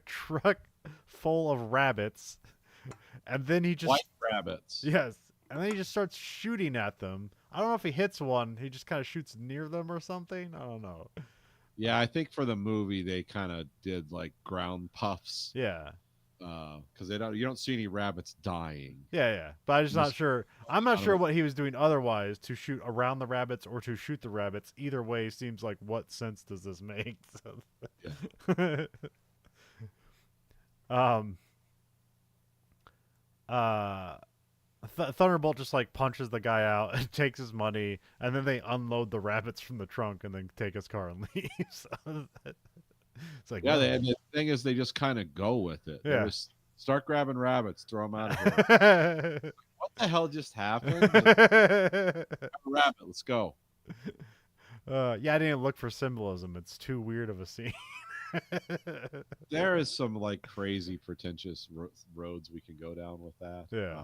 truck full of rabbits, and then he just White rabbits. yes, and then he just starts shooting at them. I don't know if he hits one. He just kind of shoots near them or something. I don't know. Yeah, I think for the movie they kind of did like ground puffs. Yeah. Because you don't see any rabbits dying. Yeah. But I'm just not sure. I'm not sure what he was doing otherwise to shoot around the rabbits or to shoot the rabbits. Either way seems like what sense does this make? Yeah. Thunderbolt just like punches the guy out and takes his money, and then they unload the rabbits from the trunk and then take his car and leave. So it's like and the thing is, they just kind of go with it. Yeah. They just start grabbing rabbits, throw them out of here. What the hell just happened? Rabbit, let's go. Yeah, I didn't look for symbolism. It's too weird of a scene. There is some like crazy pretentious roads we can go down with that. Yeah.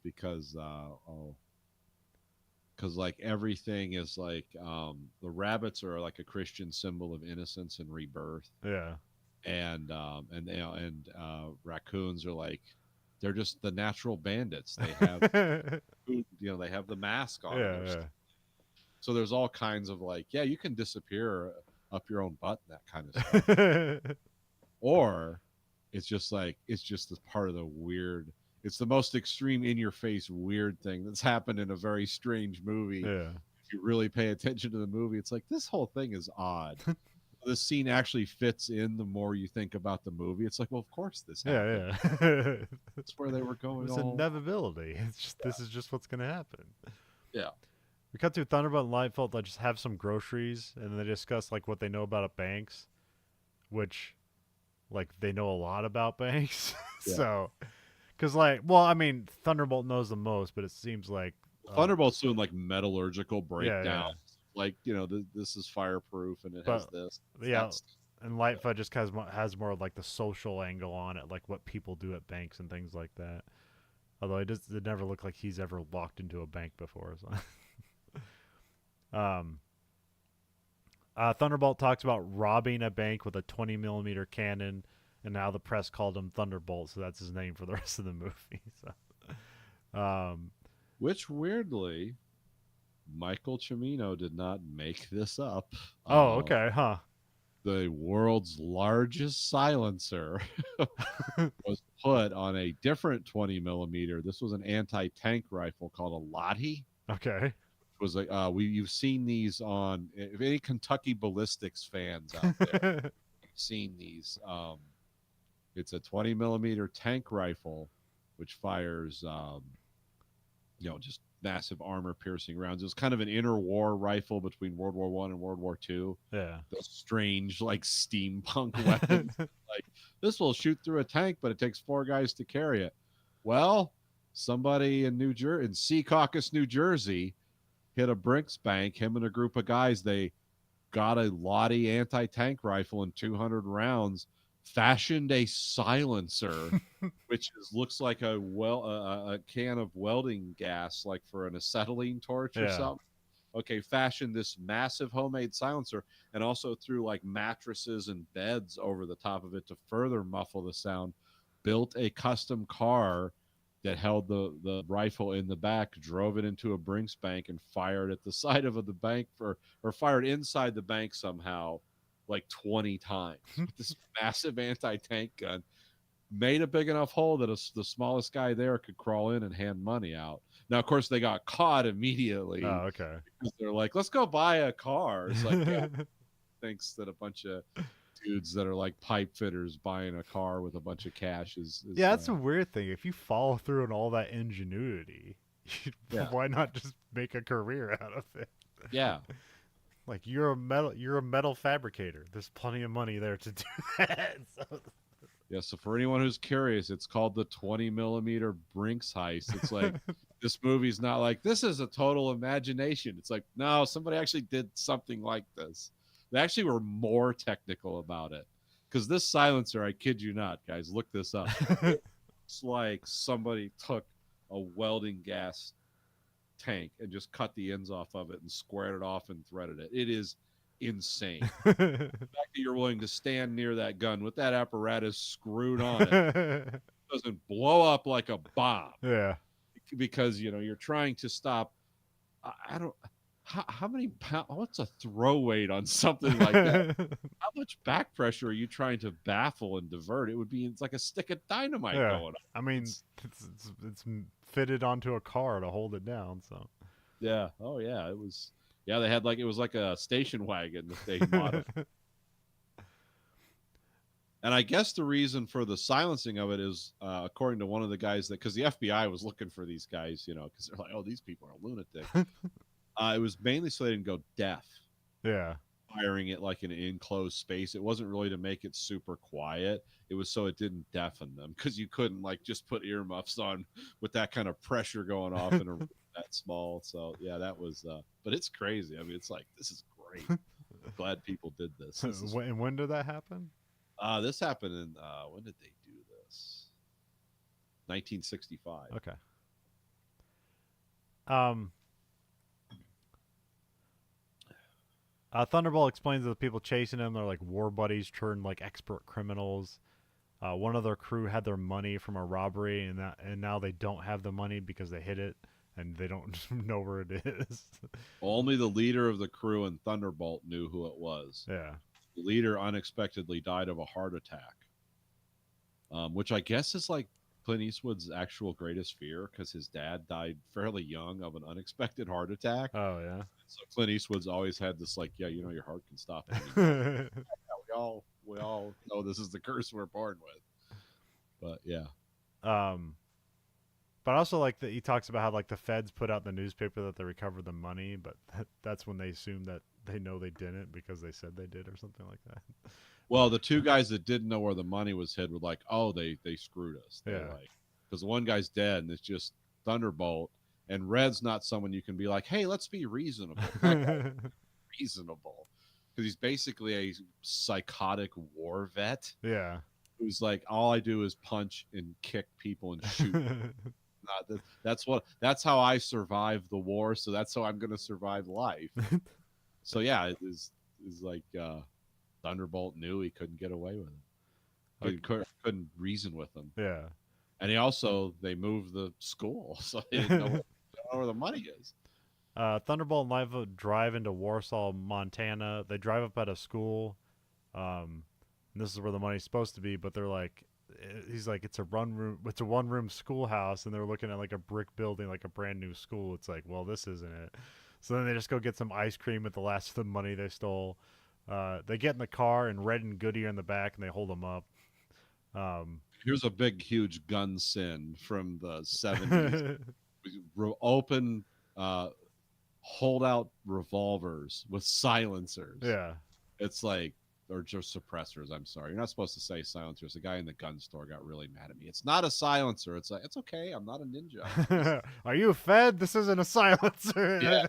Because like everything is like the rabbits are like a Christian symbol of innocence and rebirth. Yeah. And raccoons are like, they're just the natural bandits. They have they have the mask on. Yeah. So there's all kinds of like, yeah, you can disappear up your own butt and that kind of stuff. Or it's just the part of the weird. It's the most extreme in your face weird thing that's happened in a very strange movie. Yeah. If you really pay attention to the movie, it's like, this whole thing is odd. this scene actually fits in the more you think about the movie. It's like, well, of course this happened. Yeah, yeah. That's where they were It going was all. inevitability. It's just this is just what's gonna happen. Yeah. We cut to Thunderbolt and Lightfoot that just have some groceries, and then they discuss like what they know about banks, which like they know a lot about banks. Yeah. So, because like, well, I mean, Thunderbolt knows the most, but it seems like, Thunderbolt's doing like metallurgical yeah, breakdown. yeah. Like, this is fireproof and it has But this. yeah, That's and Lightfoot just has more of like the social angle on it, like what people do at banks and things like that. Although it never looked like he's ever walked into a bank before. So. Thunderbolt talks about robbing a bank with a 20 millimeter cannon, and now the press called him Thunderbolt, so that's his name for the rest of the movie. So, which weirdly, Michael Cimino did not make this up. oh, okay, huh? The world's largest silencer was put on a different 20 millimeter. This was an anti-tank rifle called a Lottie. Okay. Was like you've seen these on, if any Kentucky ballistics fans out there, you've seen these. It's a 20 millimeter tank rifle, which fires just massive armor piercing rounds. It was kind of an interwar rifle between World War I and World War II. Yeah. Those strange like steampunk weapons. Like, this will shoot through a tank, but it takes 4 guys to carry it. Well, somebody in Secaucus, New Jersey, hit a Brinks bank. Him and a group of guys, they got a Lottie anti-tank rifle and 200 rounds, fashioned a silencer, which looks like a can of welding gas, like for an acetylene torch or something. Okay, fashioned this massive homemade silencer, and also threw like mattresses and beds over the top of it to further muffle the sound. Built a custom car that held the rifle in the back, drove it into a Brinks bank, and fired at the side of the bank or fired inside the bank somehow like 20 times with this massive anti-tank gun. Made a big enough hole that the smallest guy there could crawl in and hand money out. Now, of course, they got caught immediately. Oh, okay. Because they're like, let's go buy a car. It's like, yeah, thinks that a bunch of dudes that are like pipe fitters buying a car with a bunch of cash is yeah, that's a weird thing. If you follow through on all that ingenuity, why not just make a career out of it? Yeah. Like, you're a metal fabricator. There's plenty of money there to do that. So. Yeah, so for anyone who's curious, it's called the 20 millimeter Brinks heist. It's like, this movie's not like, this is a total imagination. It's like, no, somebody actually did something like this. They actually were more technical about it. Because this silencer, I kid you not, guys, look this up. It's like somebody took a welding gas tank and just cut the ends off of it and squared it off and threaded it. It is insane. The fact that you're willing to stand near that gun with that apparatus screwed on it doesn't blow up like a bomb. Yeah. Because, you're trying to stop. I don't. How many pounds? What's a throw weight on something like that? How much back pressure are you trying to baffle and divert? It's like a stick of dynamite going on. I mean, it's fitted onto a car to hold it down. So. Yeah. Oh yeah. It was. Yeah, they had it was like a station wagon that they modified. And I guess the reason for the silencing of it is, according to one of the guys, because the FBI was looking for these guys, because they're like, oh, these people are lunatics. It was mainly so they didn't go deaf. Yeah. Firing it like in an enclosed space. It wasn't really to make it super quiet. It was so it didn't deafen them, because you couldn't just put earmuffs on with that kind of pressure going off in a room that small. So yeah, that was. But it's crazy. I mean, it's like, this is great. Glad people did this. And when did that happen? This happened in when did they do this? 1965. Okay. Thunderbolt explains that the people chasing him, they're like war buddies turned like expert criminals. One of their crew had their money from a robbery, and now they don't have the money because they hid it and they don't know where it is. Only the leader of the crew and Thunderbolt knew who it was. Yeah. The leader unexpectedly died of a heart attack, which I guess is like Clint Eastwood's actual greatest fear because his dad died fairly young of an unexpected heart attack. Oh yeah. So Clint Eastwood's always had this like, yeah, your heart can stop at any moment. Yeah, we all know this is the curse we're born with. But yeah, um, but I also like that he talks about how like the feds put out in the newspaper that they recovered the money, but that's when they assume that they know they didn't because they said they did or something like that. well, the two guys that didn't know where the money was hid were like, oh, they screwed us. They Yeah. like because the one guy's dead and it's just Thunderbolt, and Red's not someone you can be like, hey, let's be reasonable. That guy's reasonable because he's basically a psychotic war vet Yeah. who's like, all I do is punch and kick people and shoot. Not that, that's how I survived the war, so that's how I'm going to survive life. So yeah, it is like Thunderbolt knew he couldn't get away with it. He couldn't reason with them. Yeah. And he also they moved the school, so they didn't know where the money is. Thunderbolt and Lightfoot drive into Warsaw, Montana. They drive up at a school. And this is where the money's supposed to be, but they're like, he's like, it's a one room schoolhouse, and they're looking at like a brick building, like a brand new school. It's like, well, this isn't it. So then they just go get some ice cream with the last of the money they stole. They get in the car, and Red and Goody are in the back, and they hold them up. Here's a big, huge gun sin from the 70s. Open, hold out revolvers with silencers. Yeah. It's like, or just suppressors. I'm sorry. You're not supposed to say silencers. The guy in the gun store got really mad at me. It's not a silencer. It's like, it's okay. I'm not a ninja. Are you fed? This isn't a silencer. Yeah.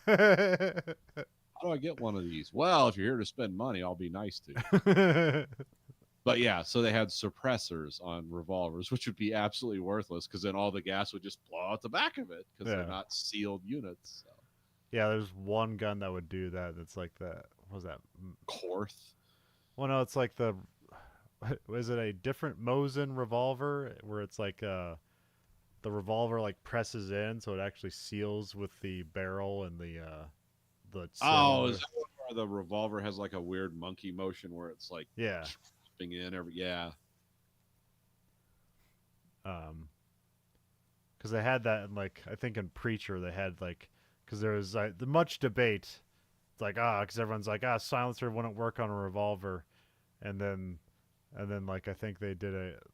How do I get one of these? Well, if you're here to spend money, I'll be nice to you. But yeah, so they had suppressors on revolvers, which would be absolutely worthless because then all the gas would just blow out the back of it because they're not sealed units. So. Yeah, there's one gun that would do that. It's like the what was that? Korth. Well, no, it's like the is it a different Mosin revolver where it's like the revolver like presses in so it actually seals with the barrel and the cylinder. Is that one where the revolver has like a weird monkey motion where it's like in every because they had that in like I think in Preacher they had like because there was the much debate. It's like because everyone's like silencer wouldn't work on a revolver, and then like I think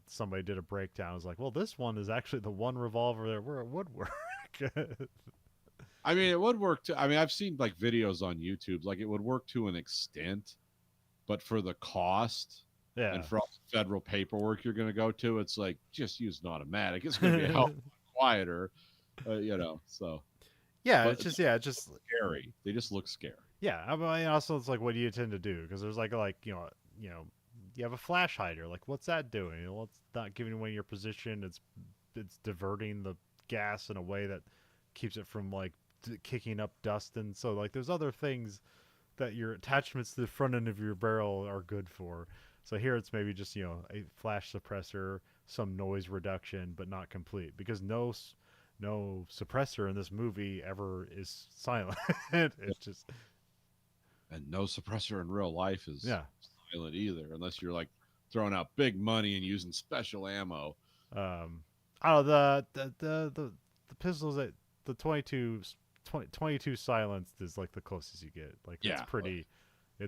somebody did a breakdown. It was like, well, this one is actually the one revolver there where it would work. I mean, it would work too. I mean, I've seen like videos on YouTube, like it would work to an extent, but for the cost. Yeah. And for all the federal paperwork you're going to go to, it's like just use an automatic. It's going to be a hell quieter, So yeah, it's just scary. They just look scary. Yeah, I mean, also it's like, what do you tend to do? Because there's like you have a flash hider. Like, what's that doing? It's not giving away your position. It's diverting the gas in a way that keeps it from like kicking up dust, and so like there's other things that your attachments to the front end of your barrel are good for. So here it's maybe just, a flash suppressor, some noise reduction, but not complete. Because no suppressor in this movie ever is silent. It's just... And no suppressor in real life is silent either, unless you're like throwing out big money and using special ammo. The pistols that the 22 silenced is like the closest you get. Like it's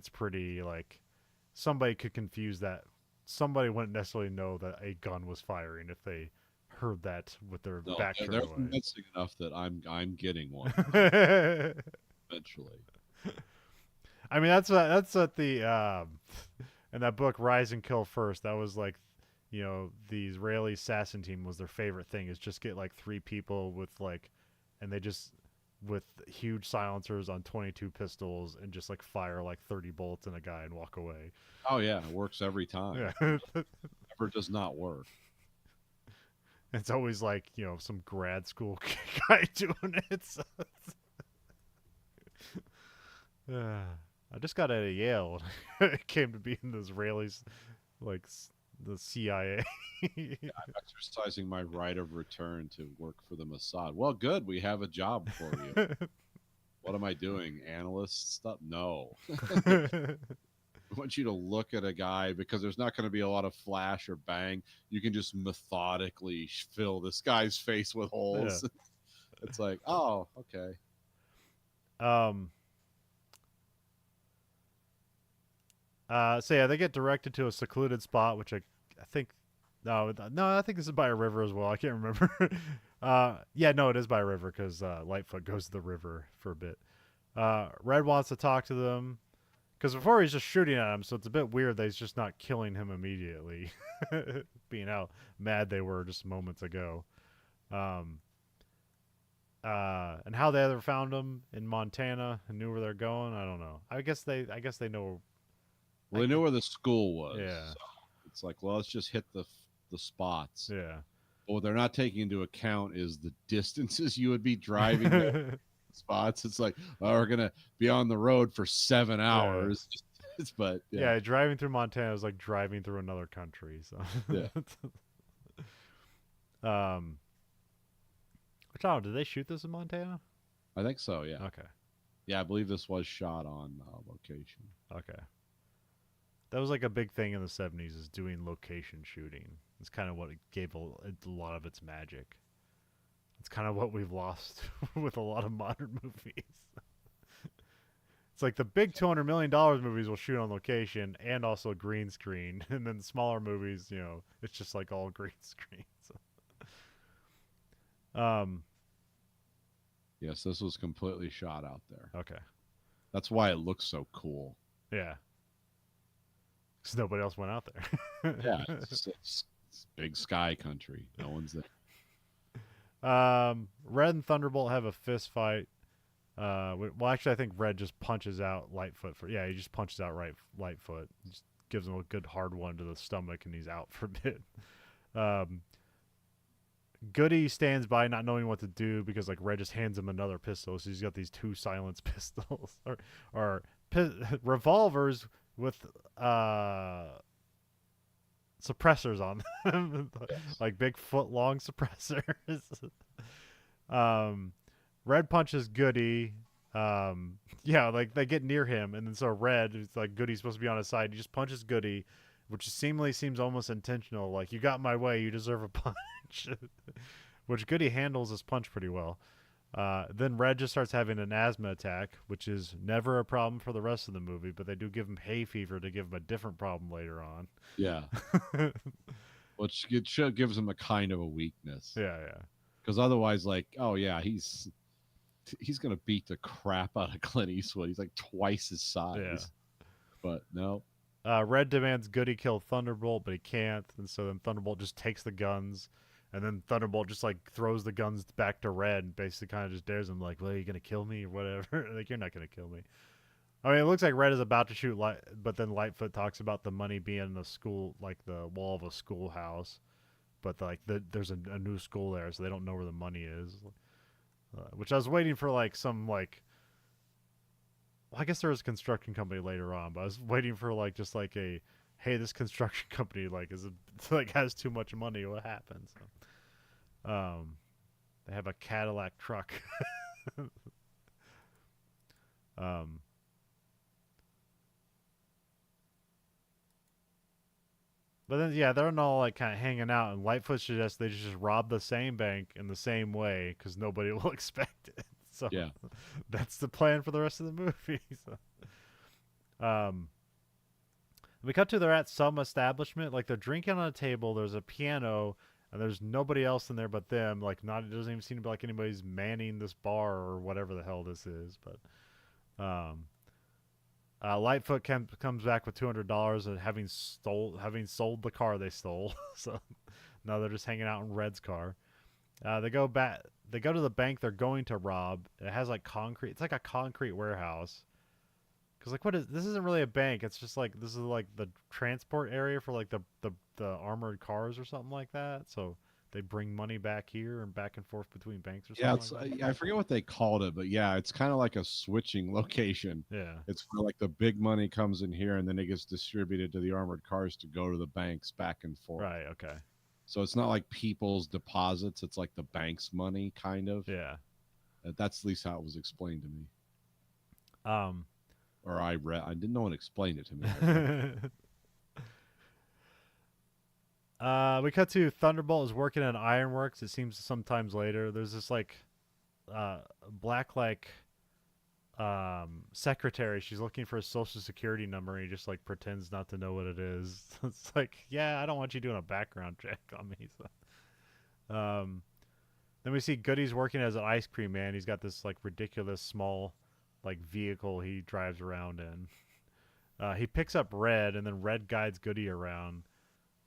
pretty like somebody could confuse that. Somebody wouldn't necessarily know that a gun was firing if they heard that with their back turned away. They're convincing enough that I'm getting one eventually. I mean, that's what the in that book Rise and Kill First. That was like, the Israeli assassin team was their favorite thing is just get like 3 people with like, and they just with huge silencers on 22 pistols and just like fire like 30 bullets in a guy and walk away. Oh yeah, it works every time. Yeah. Never does not work. It's always like, some grad school guy doing it. So I just got out of Yale. It came to be in the Israelis, like the CIA. I'm exercising my right of return to work for the Mossad. Well, good. We have a job for you. What am I doing? Analyst stuff? No. I want you to look at a guy because there's not going to be a lot of flash or bang. You can just methodically fill this guy's face with Yeah. holes. It's like, oh, okay. Um. So yeah, they get directed to a secluded spot, which I think no, I think this is by a river as well. I can't remember. Yeah, no, it is by a river because Lightfoot goes to the river for a bit. Red wants to talk to them because before he's just shooting at him, so it's a bit weird that he's just not killing him immediately, being how mad they were just moments ago. Um, and how they ever found them in Montana and knew where they're going, I don't know. I guess they know. Well, I, they knew where the school was. yeah, So it's like, well, let's just hit the spots. yeah. But what they're not taking into account is the distances you would be driving there spots. It's like, oh, we're gonna be on the road for 7 Yeah. hours. But yeah, Yeah, driving through Montana is like driving through another country. So, yeah, um, which I don't know, did they shoot this in Montana? I think so. Yeah, Okay, yeah, I believe this was shot on location. okay. That was like a big thing in the '70s is doing location shooting. It's kind of what it gave a lot of its magic. It's kind of what we've lost with a lot of modern movies. It's like the big $200 million movies will shoot on location and also green screen, and then the smaller movies, it's just like all green screen. So, Yes, this was completely shot out there. okay, That's why it looks so cool. yeah, because nobody else went out there. Yeah, it's big sky country. No one's there. Red and Thunderbolt have a fist fight. Well, actually, I think Red just punches out Lightfoot he just punches out Lightfoot. Just gives him a good hard one to the stomach, and he's out for a bit. Um, Goody stands by, not knowing what to do because like Red just hands him another pistol. So he's got these two silenced pistols or revolvers with suppressors on them, Yes. like big foot long suppressors. um, Red punches Goody. Yeah, like they get near him, and then so Red, it's like Goody's supposed to be on his side. He just punches Goody, which seemingly seems almost intentional. Like, you got my way, you deserve a punch. Which Goody handles his punch pretty well. Then Red just starts having an asthma attack, which is never a problem for the rest of the movie, but they do give him hay fever to give him a different problem later on. Yeah, which it should gives him a kind of a weakness. Yeah, yeah. Because otherwise, like, oh yeah, he's gonna beat the crap out of Clint Eastwood. He's like twice his size. Yeah. But no. Red demands Goody kill Thunderbolt, but he can't, and so then Thunderbolt just takes the guns, and then Thunderbolt just like throws the guns back to Red, and basically kind of just dares him like, "Well, are you gonna kill me or whatever?" Like, you're not gonna kill me. I mean, it looks like Red is about to shoot but then Lightfoot talks about the money being in the school, like the wall of a schoolhouse, but like there's a new school there, so they don't know where the money is. Which I was waiting for like some like. Well, I guess there was a construction company later on, but I was waiting for like just like a, hey, this construction company like like has too much money. What happens? So, they have a Cadillac truck. um, but then yeah, they're all like kind of hanging out, and Lightfoot suggests they just rob the same bank in the same way because nobody will expect it. So Yeah. that's the plan for the rest of the movie. So, we cut to they're at some establishment, like they're drinking on a table. There's a piano, and there's nobody else in there but them. Like, not it doesn't even seem to be like anybody's manning this bar or whatever the hell this is. But Lightfoot comes back with $200 and having sold the car they stole. So now they're just hanging out in Red's car. They go back. They go to the bank they're going to rob. It has like concrete. It's like a concrete warehouse. Cause like this isn't really a bank. It's just like this is like the transport area for like the armored cars or something like that. So they bring money back here and back and forth between banks or Yeah, something. it's Like that. I forget what they called it, but yeah, it's kind of like a switching location. Yeah. It's where like the big money comes in here and then it gets distributed to the armored cars to go to the banks back and forth. Right. Okay. So it's not like people's deposits; it's like the bank's money, kind of. Yeah. That's at least how it was explained to me. Um. or I read. I didn't. No one explained it to me. I read it. We cut to Thunderbolt is working at Ironworks. It seems sometimes later. There's this like black like secretary. She's looking for a social security number, and he just like pretends not to know what it is. It's like, yeah, I don't want you doing a background check on me. So. Then we see Goody's working as an ice cream man. He's got this like ridiculous small like vehicle he drives around in. He picks up Red, and then Red guides Goody around.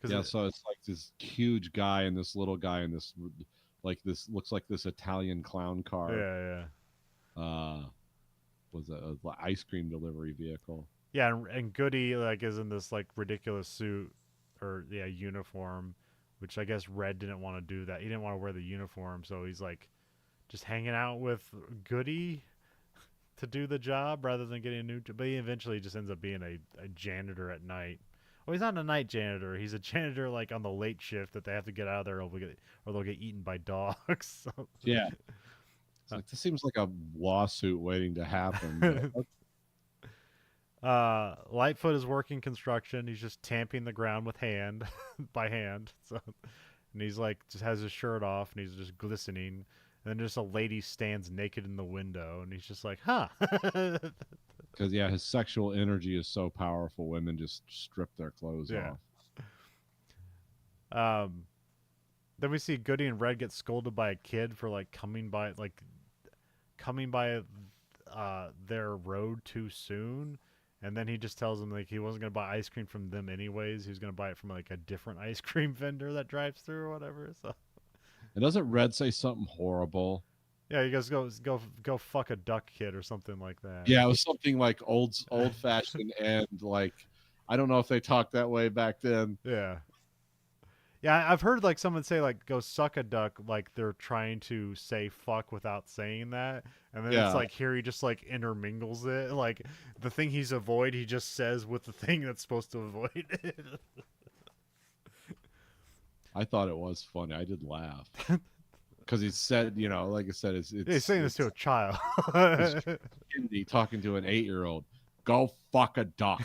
Yeah, so it's like this huge guy and this little guy and this like this looks like this Italian clown car. Yeah, yeah. Was a ice cream delivery vehicle. Yeah, and Goody like is in this like ridiculous suit or uniform, which I guess Red didn't want to do that. He didn't want to wear the uniform, so he's like just hanging out with Goody to do the job rather than getting a new. But he eventually just ends up being a janitor at night. Well, he's not a night janitor. He's a janitor like on the late shift that they have to get out of there or they'll get eaten by dogs. So. Yeah. It's like, this seems like a lawsuit waiting to happen. Lightfoot is working construction. He's just tamping the ground with hand by hand. So, and he's like just has his shirt off and he's just glistening. And then just a lady stands naked in the window, and he's just like, "Huh." Because his sexual energy is so powerful. Women just strip their clothes off. Then we see Goody and Red get scolded by a kid for like coming by their road too soon, and then he just tells them like he wasn't gonna buy ice cream from them anyways. He was gonna buy it from like a different ice cream vendor that drives through or whatever. So. And doesn't Red say something horrible? Yeah, he goes, go fuck a duck, kid, or something like that. Yeah, it was something like old fashioned, and like I don't know if they talked that way back then. Yeah. Yeah, I've heard like someone say like go suck a duck, like they're trying to say fuck without saying that, and then it's like here he just like intermingles it, like the thing he's avoid he just says with the thing that's supposed to avoid it. I thought it was funny. I did laugh because he said, like I said, it's he's saying this to a child. It's talking to an 8-year-old. Go fuck a duck.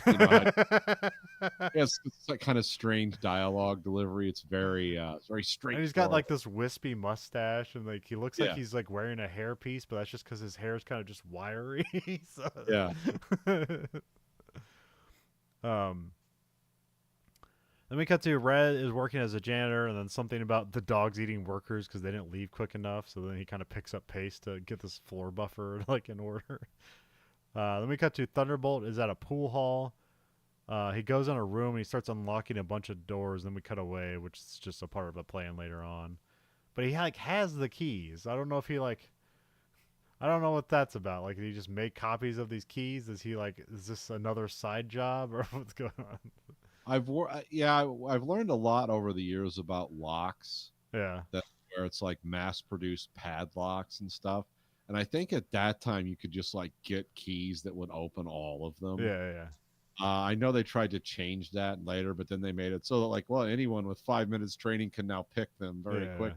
It's like kind of strange dialogue delivery. It's very straight. And he's got like this wispy mustache, and like he looks like he's like wearing a hairpiece, but that's just because his hair is kind of just wiry. So. Yeah. Then we cut to Red is working as a janitor, and then something about the dogs eating workers because they didn't leave quick enough. So then he kind of picks up pace to get this floor buffer like in order. Then we cut to Thunderbolt is at a pool hall. He goes in a room and he starts unlocking a bunch of doors. Then we cut away, which is just a part of the plan later on. But he like has the keys. I don't know if he like. I don't know what that's about. Like, did he just make copies of these keys? Is this another side job or what's going on? I've learned a lot over the years about locks. Yeah. Where it's like mass-produced padlocks and stuff. And I think at that time you could just like get keys that would open all of them. Yeah. I know they tried to change that later, but then they made it so that like, well, anyone with 5 minutes training can now pick them very quick.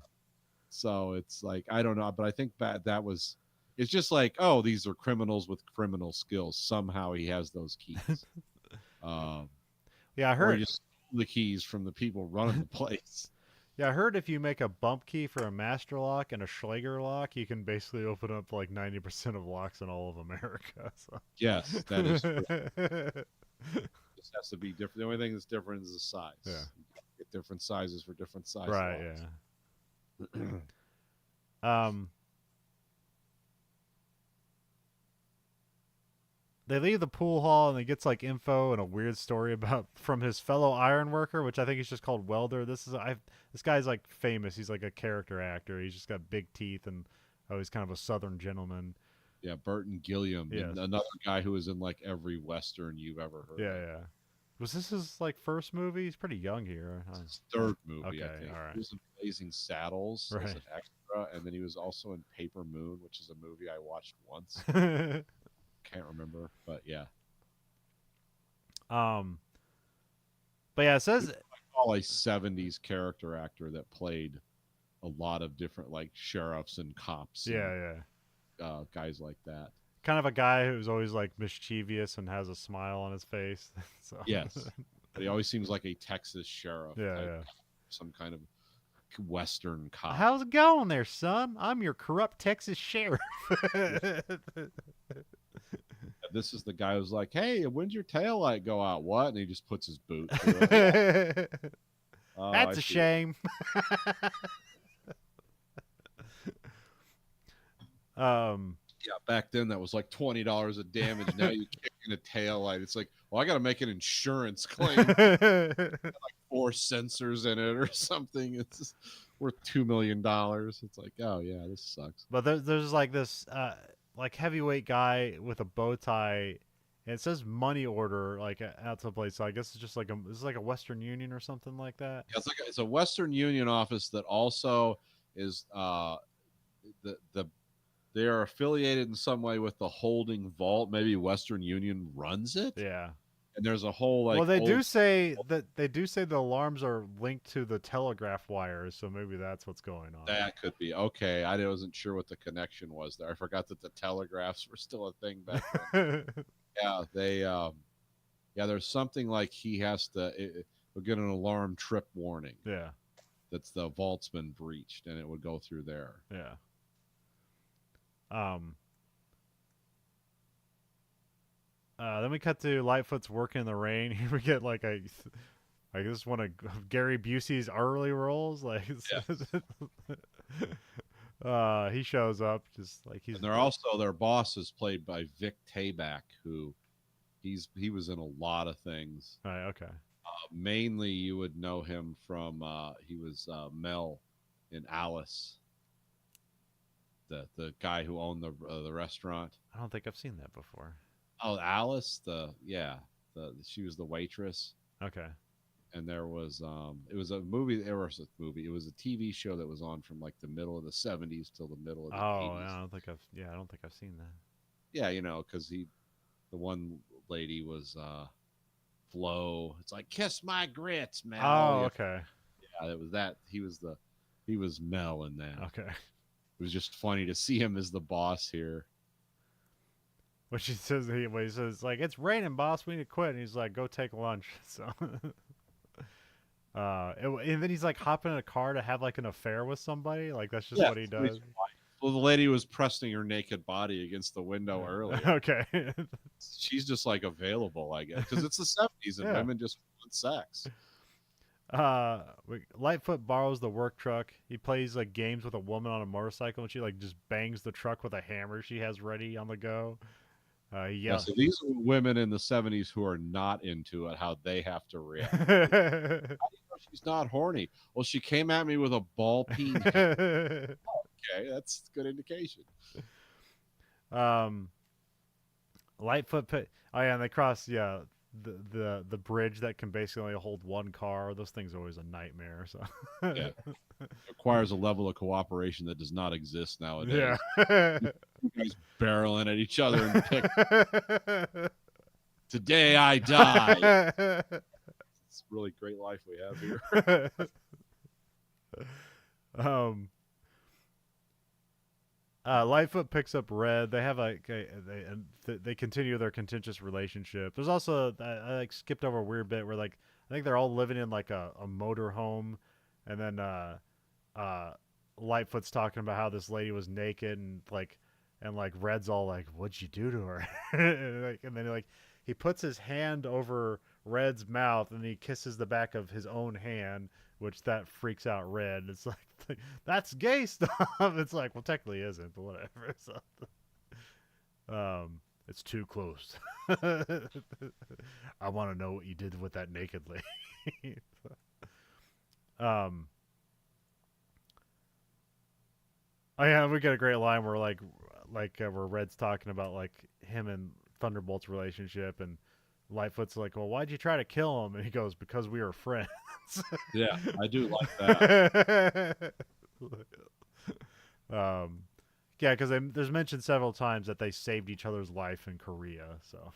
So it's like, I don't know, but I think it's just like, oh, these are criminals with criminal skills. Somehow he has those keys. Yeah, I heard he just stole the keys from the people running the place. Yeah, I heard if you make a bump key for a master lock and a Schlager lock, you can basically open up like 90% of locks in all of America. So. Yes, that is true. This has to be different. The only thing that's different is the size. Yeah. You get different sizes for different sizes. Right, locks. Yeah. They leave the pool hall and he gets like info and a weird story from his fellow iron worker, which I think he's just called Welder. This guy's like famous. He's like a character actor. He's just got big teeth and he's kind of a Southern gentleman. Yeah, Burton Gilliam, yes. Another guy who was in like every Western you've ever heard. Yeah. Was this his like first movie? He's pretty young here. It's his third movie. Okay, I think. all right. He was in Blazing Saddles as an extra, and then he was also in Paper Moon, which is a movie I watched once. Can't remember, but yeah. But yeah, it says I call a 70s character actor that played a lot of different like sheriffs and cops. Yeah. Guys like that. kind of a guy who's always like mischievous and has a smile on his face. So Yes, but he always seems like a Texas sheriff yeah, type, yeah. some kind of Western cop. How's it going there, son? I'm your corrupt Texas sheriff. This is the guy who's like, "Hey, when'd your tail light go out?" What? And he just puts his boot through it. Yeah. Oh, I That's a see what. shame. um, Yeah, back then that was like $20 of damage. Now you kick in a tail light. It's like, well, I got to make an insurance claim. Four sensors in it or something. It's just worth $2 million. It's like, oh yeah, this sucks. but there's like this like heavyweight guy with a bow tie. And it says money order like out to the place. So I guess it's just like it's like a Western Union or something like that. Yeah, it's a Western Union office that also is the they are affiliated in some way with the holding vault. Maybe Western Union runs it, Yeah. and there's a whole Well, like they old. do say the alarms are linked to the telegraph wires, so maybe that's what's going on. That could be okay. I wasn't sure what the connection was there. I forgot that the telegraphs were still a thing back then. Yeah, they yeah, there's something like he has to we'll get an alarm trip warning Yeah, that's the vault's been breached, and it would go through there. yeah. Um. Then we cut to Lightfoot's working in the rain. Here we get like this is one of Gary Busey's early roles. Like, Yeah. he shows up just like he's And they're also their boss is played by Vic Tayback, who he was in a lot of things. right. Okay. Mainly, you would know him from he was Mel in Alice, the guy who owned the restaurant. I don't think I've seen that before. Oh, Alice, she was the waitress, Okay. and there was it was a movie. It was a movie. It was a TV show that was on from like the middle of the '70s till the middle of the Oh, '80s. I don't think I've seen that. Yeah, because the one lady was Flo. It's like kiss my grits, Mel. Oh, Yeah, okay. it was that. He was Mel in that. Okay. It was just funny to see him as the boss here. When he says like it's raining, boss, we need to quit, and he's like, go take lunch. So, and then he's like hopping in a car to have like an affair with somebody. Like that's just Yeah. what he does. Well, the lady was pressing her naked body against the window earlier. Okay. She's just like available, I guess, because it's the '70s and Yeah. women just want sex. Lightfoot borrows the work truck. He plays like games with a woman on a motorcycle, and she like just bangs the truck with a hammer she has ready on the go. He Yeah, yells. so these are women in the '70s who are not into it, how they have to react. She's not horny. Well, she came at me with a ball peen. Okay, that's a good indication. Lightfoot put. Oh yeah, and they cross. Yeah, the bridge that can basically only hold one car. Those things are always a nightmare. So Yeah, it requires a level of cooperation that does not exist nowadays. yeah. You guys barreling at each other and pick. Today I die. It's a really great life we have here. um. Lightfoot picks up Red. They have they continue their contentious relationship. There's also I like skipped over a weird bit where like I think they're all living in like a motor home, and then Lightfoot's talking about how this lady was naked and Red's all like, "What'd you do to her?" and then he puts his hand over Red's mouth and he kisses the back of his own hand, which that freaks out Red. It's like that's gay stuff. It's like, well, technically isn't, but whatever. So, it's too close. I want to know what you did with that naked lady. um. Oh yeah, we get a great line where where Red's talking about like him and Thunderbolt's relationship, and Lightfoot's like, "Well, why'd you try to kill him?" And he goes, "Because we were friends." Yeah, I do like that. Yeah, because there's mentioned several times that they saved each other's life in Korea, so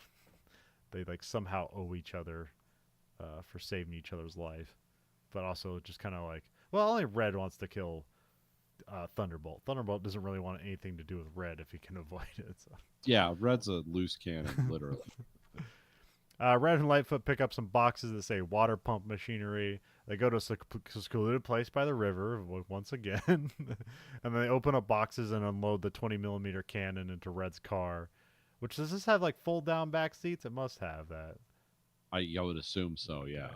they like somehow owe each other for saving each other's life, but also just kind of like, well, only Red wants to kill Thunderbolt. Thunderbolt doesn't really want anything to do with Red if he can avoid it. So. Yeah, Red's a loose cannon, literally. Red and Lightfoot pick up some boxes that say water pump machinery. They go to a secluded place by the river once again, and then they open up boxes and unload the 20 millimeter cannon into Red's car. Which does this have like fold down back seats? It must have that. I would assume so. Yeah.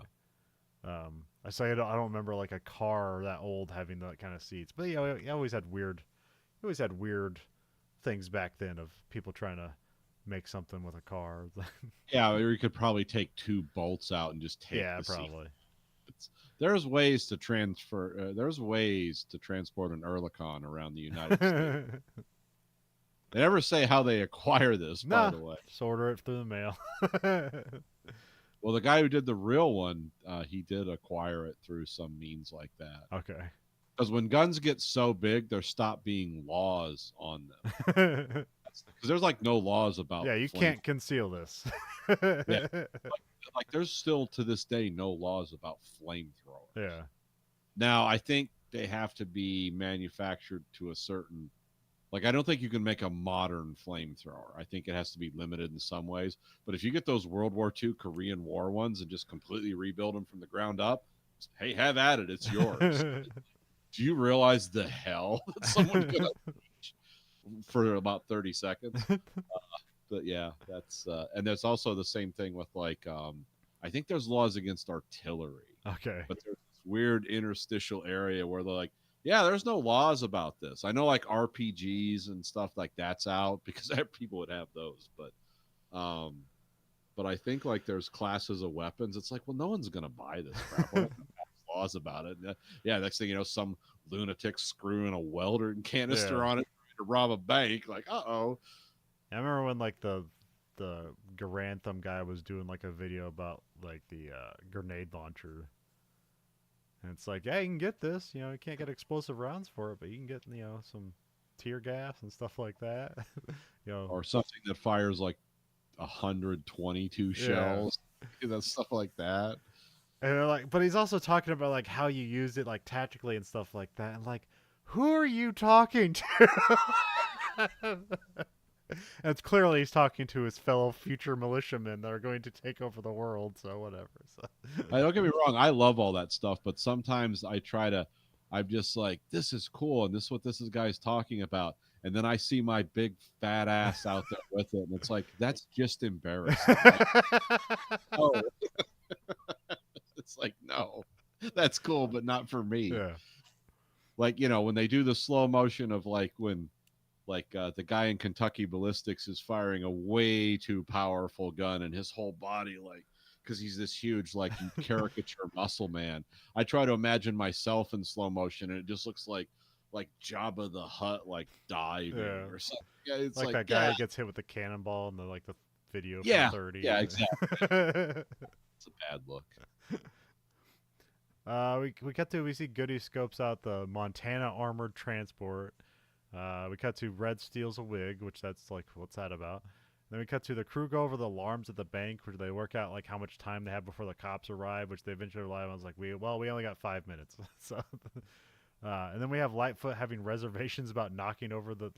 I say I don't remember like a car that old having that kind of seats, but you always had weird things back then of people trying to make something with a car. Yeah, or you could probably take two bolts out and just take yeah, the seat. probably. There's ways to transfer. There's ways to transport an Ehrlichon around the United States. They never say how they acquire this, by the way. Just order it through the mail. Well, the guy who did the real one, he did acquire it through some means like that. Okay. Because when guns get so big, there stop being laws on them. Because there's like no laws about. Yeah, you can't conceal this. Yeah. Like there's still to this day no laws about flamethrowers. Yeah. Now I think they have to be manufactured to a certain. Like, I don't think you can make a modern flamethrower. I think it has to be limited in some ways. But if you get those World War II Korean War ones and just completely rebuild them from the ground up, hey, have at it. It's yours. Do you realize the hell that someone could reach for about 30 seconds? But yeah, that's and there's also the same thing with like I think there's laws against artillery. Okay. But there's this weird interstitial area where they're like, yeah, there's no laws about this. I know like RPGs and stuff like that's out because people would have those, but I think like there's classes of weapons. It's like, well, no one's gonna buy this crap. We're not gonna have laws about it. Yeah, next thing you know, some lunatic screwing a welder canister on it to rob a bank. Like, uh-oh. I remember when like the Garanthem guy was doing like a video about like the grenade launcher. And it's like, yeah, you can get this. You know, you can't get explosive rounds for it, but you can get, some tear gas and stuff like that. Or something that fires like 122 shells. Stuff like that. And they're like, but he's also talking about like how you use it like tactically and stuff like that. And like, who are you talking to? And it's clearly he's talking to his fellow future militiamen that are going to take over the world, so whatever. So. Don't get me wrong, I love all that stuff, but sometimes I'm just like, this is cool, and this is what this guy's talking about. And then I see my big fat ass out there with it, and it's like, that's just embarrassing. Oh. It's like, no, that's cool, but not for me. Yeah. Like, when they do the slow motion of like when the guy in Kentucky Ballistics is firing a way too powerful gun and his whole body, like, because he's this huge, like, caricature muscle man. I try to imagine myself in slow motion, and it just looks like Jabba the Hutt, like, diving or something. Yeah, it's like that guy gets hit with the cannonball and the video from 30. Yeah, exactly. It's a bad look. We see Goody scopes out the Montana armored transport. We cut to Red steals a wig, which that's like, what's that about? Then we cut to the crew go over the alarms at the bank, where they work out like how much time they have before the cops arrive, which they eventually arrive. I was like, we only got 5 minutes. So, and then we have Lightfoot having reservations about knocking over the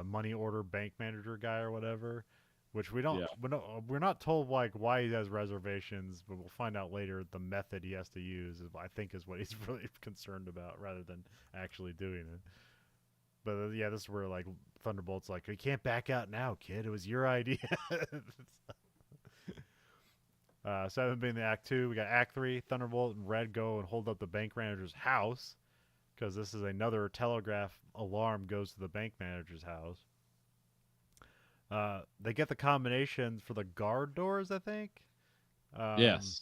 money order bank manager guy or whatever, which we're not told like why he has reservations, but we'll find out later. The method he has to use is what he's really concerned about, rather than actually doing it. But this is where like Thunderbolt's like, we can't back out now, kid. It was your idea. So being the Act 2, we got Act 3. Thunderbolt and Red go and hold up the bank manager's house, because this is another telegraph alarm goes to the bank manager's house. They get the combination for the guard doors, I think. Yes.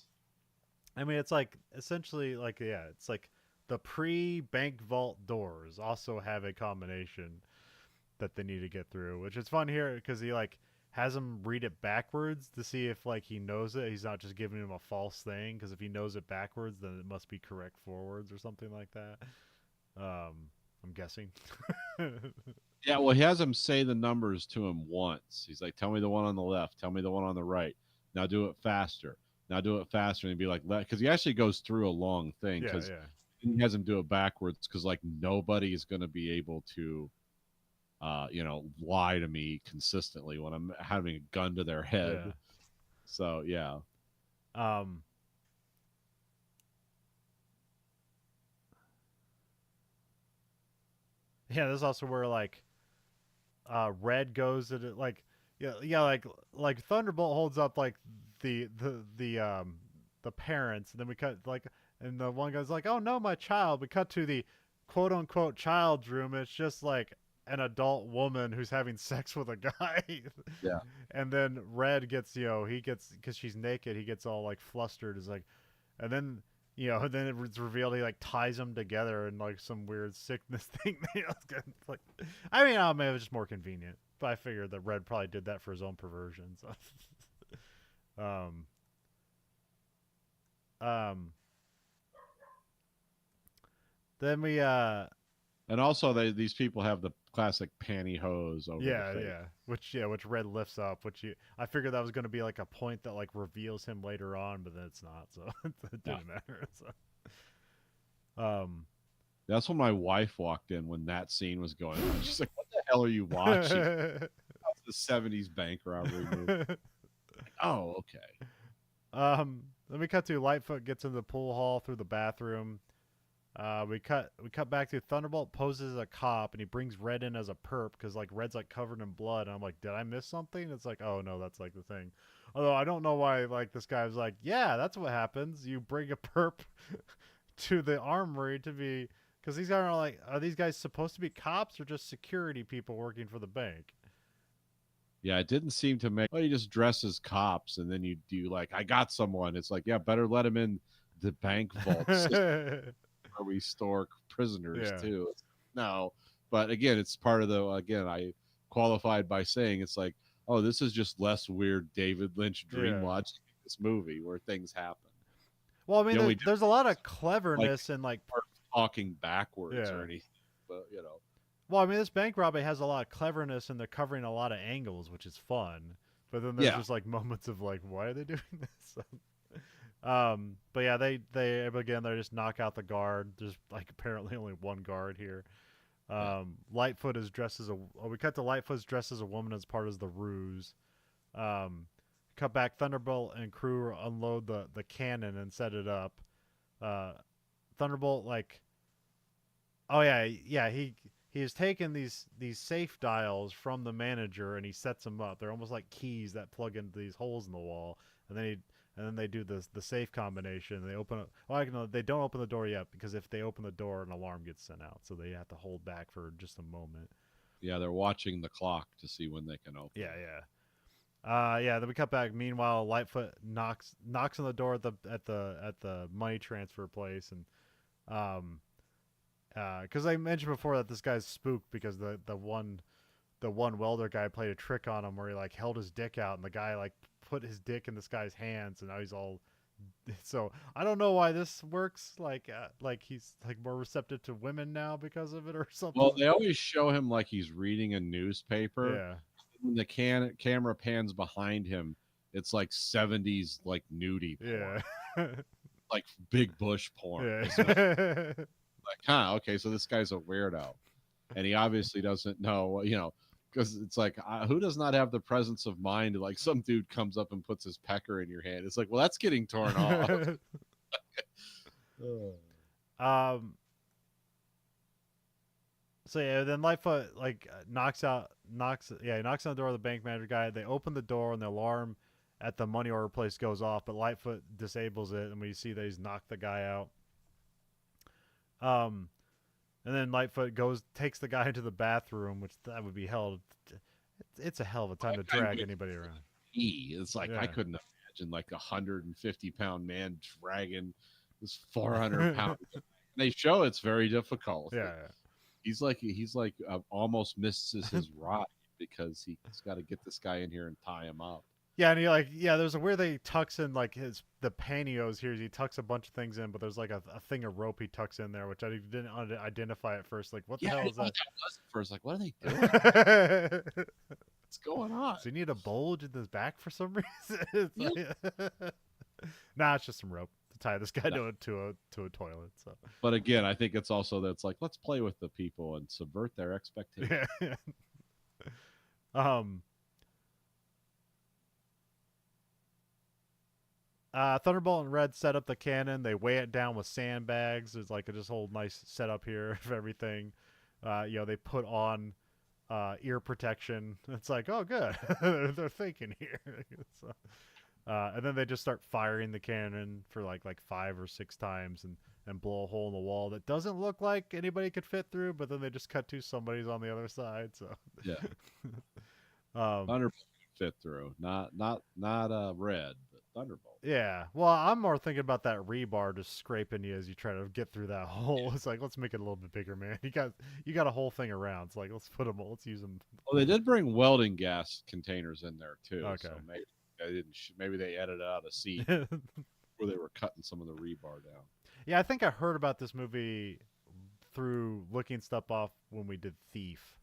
I mean, it's like essentially like, it's like the pre-bank vault doors also have a combination that they need to get through, which is fun here because he like has him read it backwards to see if like he knows it. He's not just giving him a false thing, because if he knows it backwards, then it must be correct forwards or something like that. I'm guessing. Yeah, well, he has him say the numbers to him once. He's like, tell me the one on the left. Tell me the one on the right. Now do it faster. Now do it faster. And he'd be like, because he actually goes through a long thing. Because he has him do it backwards because like nobody is going to be able to lie to me consistently when I'm having a gun to their Yeah. head. So yeah. Um. Yeah. This is also where like Red goes at it like yeah like Thunderbolt holds up like the parents, and then we cut like, and the one guy's like, oh no, my child. We cut to the quote unquote child's room. It's just like an adult woman who's having sex with a guy. Yeah. And then Red gets, he gets, because she's naked, he gets all like flustered. Is like, and then then it's revealed he like ties them together in like some weird sickness thing. It's like, I mean, maybe it was just more convenient, but I figured that Red probably did that for his own perversion. So, um, um, then we And also, these people have the classic pantyhose over the face. which Red lifts up, I figured that was going to be like a point that like reveals him later on, but then it's not, so it didn't matter. So, That's when my wife walked in when that scene was going on. She's like, "What the hell are you watching?" That's the '70s bank robbery movie. Like, oh, okay. Then we cut to Lightfoot gets into the pool hall through the bathroom. We cut back to Thunderbolt poses as a cop, and he brings Red in as a perp because like Red's like covered in blood, and I'm like, did I miss something? It's like, oh no, that's like the thing. Although I don't know why like this guy was like, yeah, that's what happens. You bring a perp to the armory to be, because these guys are like, are these guys supposed to be cops or just security people working for the bank? Yeah, it didn't seem to make. Well, you just dress as cops, and then you do like, I got someone. It's like, yeah, better let him in the bank vault system where we store prisoners Yeah. too. No, but again, it's part of the. Again, I qualified by saying it's like, oh, this is just less weird David Lynch dream Yeah. watching this movie where things happen. Well, I mean, The only there's a lot of difference, cleverness and like, talking backwards or yeah. anything, but Well, I mean, this bank robbery has a lot of cleverness, and they're covering a lot of angles, which is fun. But then there's yeah, just like moments of like, why are they doing this? But yeah, they again they just knock out the guard. There's like apparently only one guard here. yeah. Lightfoot is dressed as a. Oh, we cut to Lightfoot's dressed as a woman as part of the ruse. Um, cut back. Thunderbolt and crew unload the cannon and set it up. Uh, Thunderbolt like, oh yeah, he has taken these safe dials from the manager and he sets them up. They're almost like keys that plug into these holes in the wall, and then they do the safe combination. They open it. Well, no, they don't open the door yet because if they open the door, an alarm gets sent out, so they have to hold back for just a moment. Yeah, they're watching the clock to see when they can open. Yeah. Then we cut back. Meanwhile, Lightfoot knocks on the door at the money transfer place, and because I mentioned before that this guy's spooked because the one welder guy played a trick on him where he like held his dick out, and the guy like put his dick in this guy's hands, and now he's all. So I don't know why this works. Like he's like more receptive to women now because of it or something. Well, they always show him like he's reading a newspaper. Yeah. When the camera pans behind him, it's like '70s like nudie porn. Yeah. Like big bush porn. Yeah. Like, okay, so this guy's a weirdo, and he obviously doesn't know, because it's like, who does not have the presence of mind to, like, some dude comes up and puts his pecker in your hand? It's like, well, that's getting torn off. um. So yeah, then Lightfoot like knocks on the door of the bank manager guy. They open the door and the alarm at the money order place goes off, but Lightfoot disables it, and we see that he's knocked the guy out. And then Lightfoot takes the guy into the bathroom, which that would be hell. It's a hell of a time to drag anybody around. It's like, I couldn't imagine like 150-pound man dragging this 400-pound. They show it's very difficult. Yeah. He's like almost misses his ride because he's got to get this guy in here and tie him up. Yeah, and there's a weird thing he tucks in like the pantyhose here. He tucks a bunch of things in, but there's like a thing of rope he tucks in there, which I didn't identify at first. Like, what the hell is that? Was at first, like, what are they doing? What's going on? Does he need a bulge in his back for some reason? Nah, it's just some rope. tie this guy Yeah. to a toilet. So But again, I think it's also that's like let's play with the people and subvert their expectations. yeah. um. Thunderbolt and Red set up the cannon. They weigh it down with sandbags. There's like this whole nice setup here of everything. They put on ear protection. It's like, oh, good. They're thinking here. So, and then they just start firing the cannon for like 5 or 6 times and blow a hole in the wall that doesn't look like anybody could fit through. But then they just cut to somebody's on the other side. So, Yeah, um, Thunderbolt fit through, not red, but Thunderbolt. yeah. Well, I'm more thinking about that rebar just scraping you as you try to get through that hole. It's like, let's make it a little bit bigger, man. You got a whole thing around. It's like, let's use them. Well, they did bring welding gas containers in there too, Okay. so maybe they didn't. Maybe they edited out a scene where they were cutting some of the rebar down. Yeah, I think I heard about this movie through looking stuff off when we did Thief.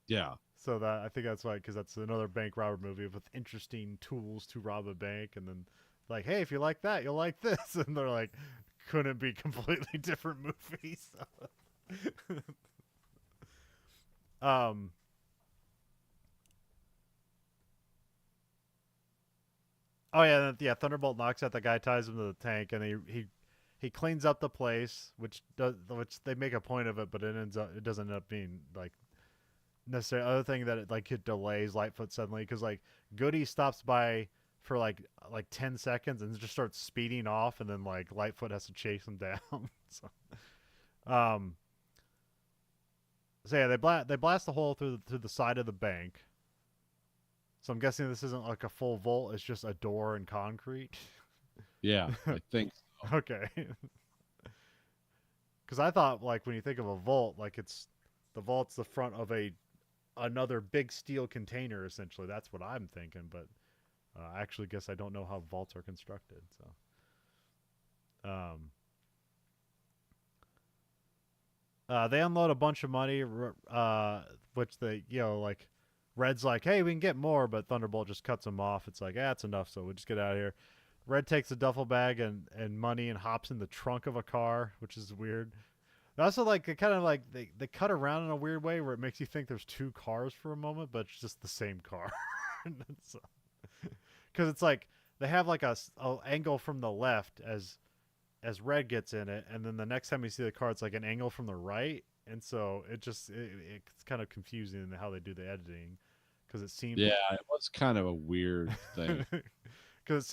Yeah, So that I think that's why, because that's another bank robber movie with interesting tools to rob a bank, and then like, hey, if you like that, you'll like this, and they're like, couldn't be completely different movies. um. Oh yeah. Thunderbolt knocks out the guy, ties him to the tank, and he cleans up the place, which they make a point of it, but it doesn't end up being like necessarily. Other thing that it delays Lightfoot suddenly because like Goody stops by for like 10 seconds and just starts speeding off, and then like Lightfoot has to chase him down. so, um, so yeah, they blast the hole through the side of the bank. So I'm guessing this isn't like a full vault; it's just a door and concrete. yeah, I think so. Okay. Because I thought like when you think of a vault, like the vault's the front of another big steel container. Essentially, that's what I'm thinking. But I actually guess I don't know how vaults are constructed. So, they unload a bunch of money, which like Red's like, hey, we can get more, but Thunderbolt just cuts him off. It's like, it's enough, so we just get out of here. Red takes a duffel bag and money and hops in the trunk of a car, which is weird. Also, like, they kind of like they cut around in a weird way where it makes you think there's two cars for a moment, but it's just the same car. Because it's like they have like a angle from the left as Red gets in it, and then the next time you see the car, it's like an angle from the right, and so it's kind of confusing in how they do the editing because it seems it was kind of a weird thing. Because it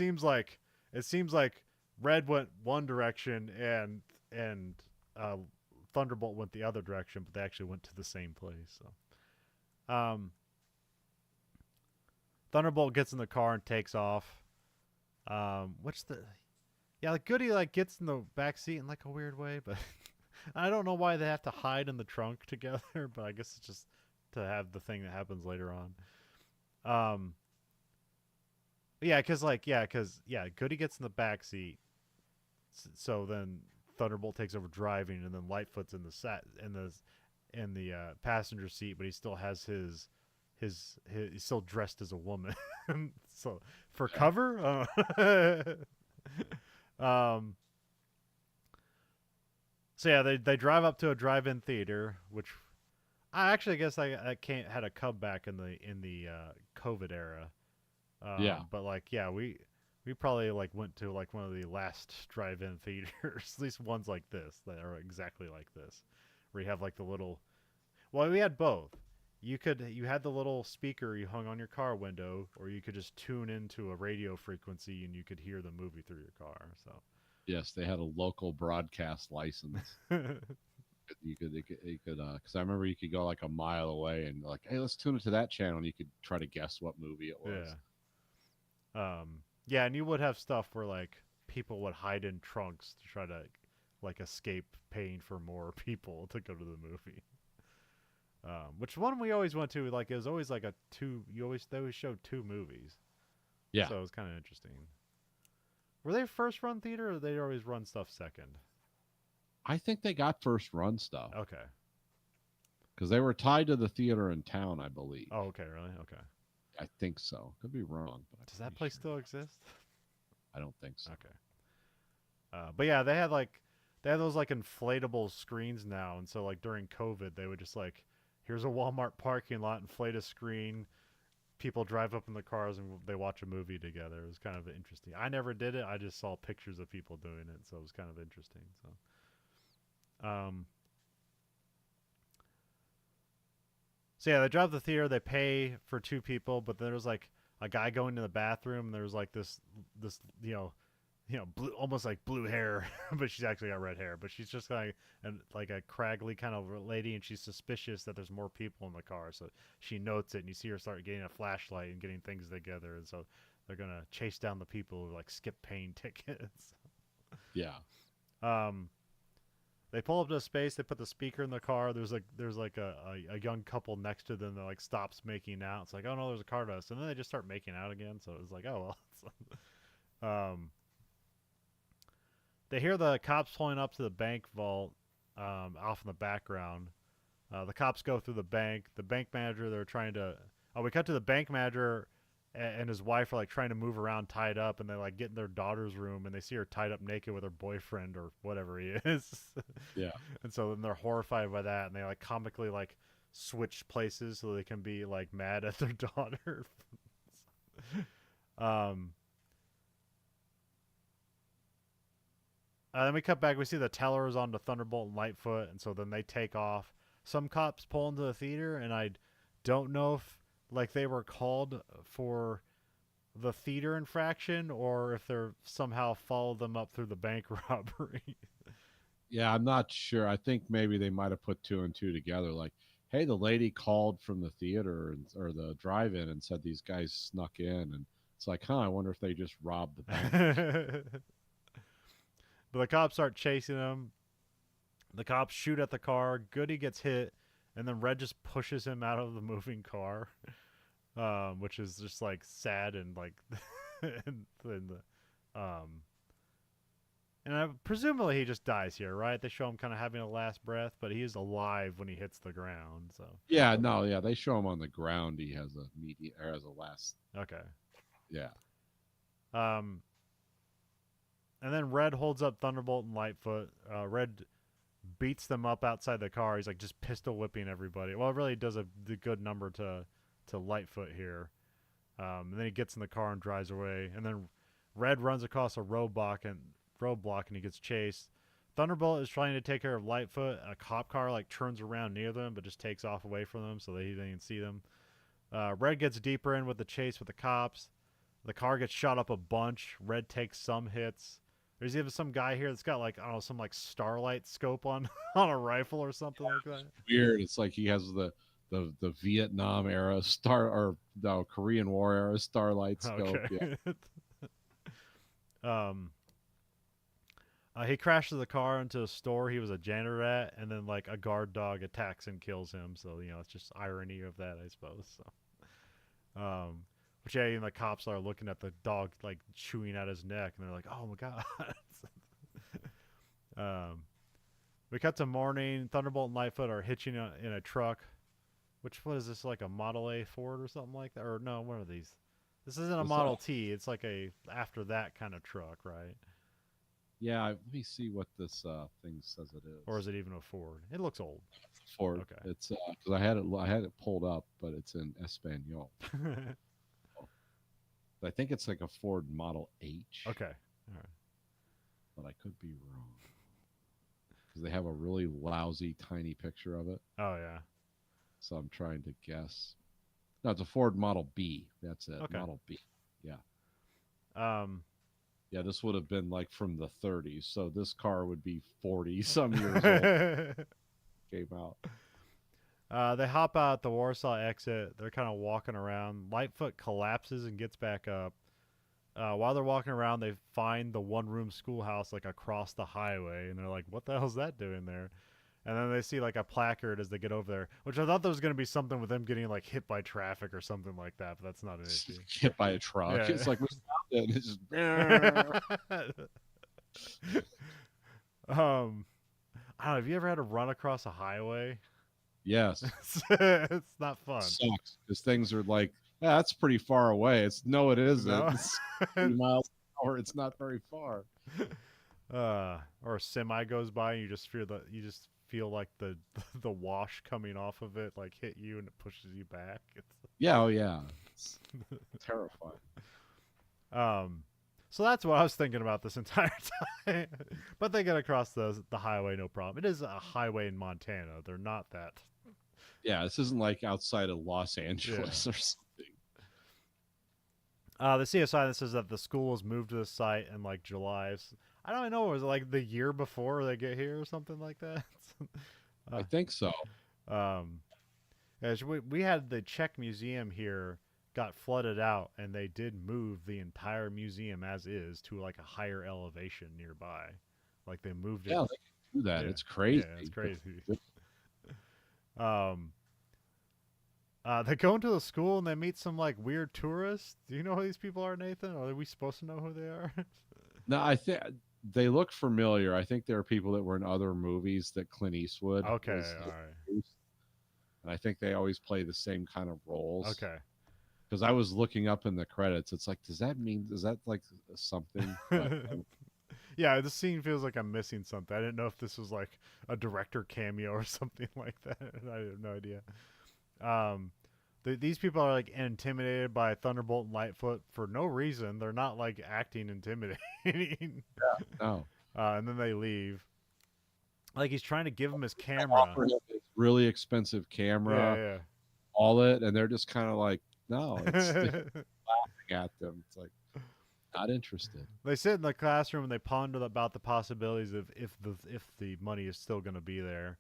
seems like Red went one direction and Thunderbolt went the other direction, but they actually went to the same place. So, Thunderbolt gets in the car and takes off. Like Goody like gets in the back seat in like a weird way, but I don't know why they have to hide in the trunk together. But I guess it's just to have the thing that happens later on. Because Goody gets in the back seat, so then Thunderbolt takes over driving, and then Lightfoot's in the passenger seat, but he still has his he's still dressed as a woman. So for cover, so yeah, they drive up to a drive-in theater, which I actually guess I can't had a comeback in the COVID era. But we probably like went to like one of the last drive-in theaters, at least ones like this that are exactly like this, where you have like the little. Well, we had both. You had the little speaker you hung on your car window, or you could just tune into a radio frequency and you could hear the movie through your car. So. Yes, they had a local broadcast license. You could because I remember you could go like a mile away and like, hey, let's tune it to that channel, and you could try to guess what movie it was. Yeah, and you would have stuff where like people would hide in trunks to try to like escape paying for more people to go to the movie. Which one we always went to, like it was always like they always showed two movies. Yeah. So it was kind of interesting. Were they first run theater or they always run stuff second? I think they got first run stuff. Okay. Because they were tied to the theater in town, I believe. Oh, okay, really? Okay. I think so. Could be wrong. But Does that place still exist? I don't think so. Okay. But yeah, they had those like inflatable screens now, and so like during COVID, they would just like, here's a Walmart parking lot, inflate a screen. People drive up in the cars and they watch a movie together. It was kind of interesting. I never did it. I just saw pictures of people doing it, so it was kind of interesting. Um, so yeah, they drive to the theater. They pay for two people, but there was like a guy going to the bathroom, and there was like this blue, almost like blue hair, but she's actually got red hair. But she's just like a craggly kind of lady, and she's suspicious that there's more people in the car. So she notes it, and you see her start getting a flashlight and getting things together. And so they're gonna chase down the people who like skip paying tickets. Yeah. um, they pull up to a space. They put the speaker in the car. There's like a young couple next to them that like stops making out. It's like, oh no, there's a car to us, and then they just start making out again. So it was like, oh well. They hear the cops pulling up to the bank vault off in the background. The cops go through the bank. The bank manager, they're trying to. Oh, we cut to the bank manager and his wife are like trying to move around tied up, and they like get in their daughter's room and they see her tied up naked with her boyfriend or whatever he is. Yeah. And so then they're horrified by that, and they like comically like switch places so they can be like mad at their daughter. um, then we cut back. We see the tellers onto Thunderbolt and Lightfoot, and so then they take off. Some cops pull into the theater, and I don't know if like they were called for the theater infraction or if they're somehow followed them up through the bank robbery. Yeah, I'm not sure. I think maybe they might have put two and two together. Like, hey, the lady called from the theater or the drive-in and said these guys snuck in, and it's like, huh? I wonder if they just robbed the bank. But the cops start chasing them. The cops shoot at the car. Goody gets hit, and then Red just pushes him out of the moving car, which is just like sad and like, and presumably he just dies here, right? They show him kind of having a last breath, but he is alive when he hits the ground. So Yeah, no, yeah, they show him on the ground. He has a median or has a last. okay. Yeah, Um, and then Red holds up Thunderbolt and Lightfoot. Red beats them up outside the car. He's like just pistol whipping everybody. Well, it really does a good number to Lightfoot here. And then he gets in the car and drives away. And then Red runs across a roadblock and he gets chased. Thunderbolt is trying to take care of Lightfoot. A cop car like turns around near them, but just takes off away from them, so he didn't see them. Red gets deeper in with the chase with the cops. The car gets shot up a bunch. Red takes some hits. There's even some guy here that's got like, I don't know, some like starlight scope on on a rifle or something like that. weird. It's like he has the Vietnam era or no Korean War era starlight scope. Okay. Yeah. He crashes the car into a store he was a janitor at, and then like a guard dog attacks and kills him. So it's just irony of that, I suppose. So, which yeah, even the cops are looking at the dog like chewing at his neck, and they're like, "Oh my god." We cut to morning. Thunderbolt and Lightfoot are hitching in a truck. What is this, like a Model A Ford or something like that? Or no, what are these? This isn't a Model T. It's like a after that kind of truck, right? Yeah, let me see what this thing says it is. Or is it even a Ford? It looks old. Ford. Okay. It's because I had it pulled up, but it's in Espanol. I think it's like a Ford Model H. Okay. All right. But I could be wrong because they have a really lousy, tiny picture of it. Oh yeah. So I'm trying to guess. No, it's a Ford Model B. That's it. Okay. Model B. Yeah. Yeah, this would have been like from the 30s. So this car would be 40 some years old. Came out. They hop out the Warsaw exit. They're kind of walking around. Lightfoot collapses and gets back up. While they're walking around, they find the one-room schoolhouse like across the highway, and they're like, "What the hell's that doing there?" And then they see like a placard as they get over there, which I thought there was going to be something with them getting like hit by traffic or something like that, but that's not an issue. Hit by a truck. Yeah. It's like we stopped it. And it's just. I don't know. Have you ever had to run across a highway? Yes. It's not fun. It sucks because things are like, yeah, that's pretty far away. It isn't. No? It's 3 miles an hour. It's not very far. Or a semi goes by and you just feel like the the wash coming off of it like hit you and it pushes you back. Yeah, oh yeah, it's terrifying. Um, so that's what I was thinking about this entire time. But they get across the highway, no problem. It is a highway in Montana. They're not that. Yeah, this isn't like outside of Los Yeah. Angeles or something. They see a sign that says that the school was moved to the site in like July. I don't know. Was it like the year before they get here or something like that? I uh, think so. um, as we had the Czech museum here got flooded out, and they did move the entire museum as is to like a higher elevation nearby. Like they moved it. Yeah, they can do that. Yeah, It's crazy. yeah, it's But crazy. Um, they go into the school and they meet some like weird tourists. Do you know who these people are, Nathan? Or are we supposed to know who they are? no, I think they look familiar. I think there are people that were in other movies that Clint Eastwood Okay, was all right. produced, and I think they always play the same kind of roles. Okay. Because I was looking up in the credits, it's like, does that like something? But, Yeah, this scene feels like I'm missing something. I didn't know if this was like a director cameo or something like that. I have no idea. Um, these people are like intimidated by Thunderbolt and Lightfoot for no reason. They're not like acting intimidating. no, And then they leave. Like he's trying to give him his I camera. offer him this really expensive camera, Yeah, all it, and they're just kind of like, no, it's they're yeah. laughing at them. It's like not interested. They sit in the classroom and they ponder about the possibilities of if the money is still going to be there.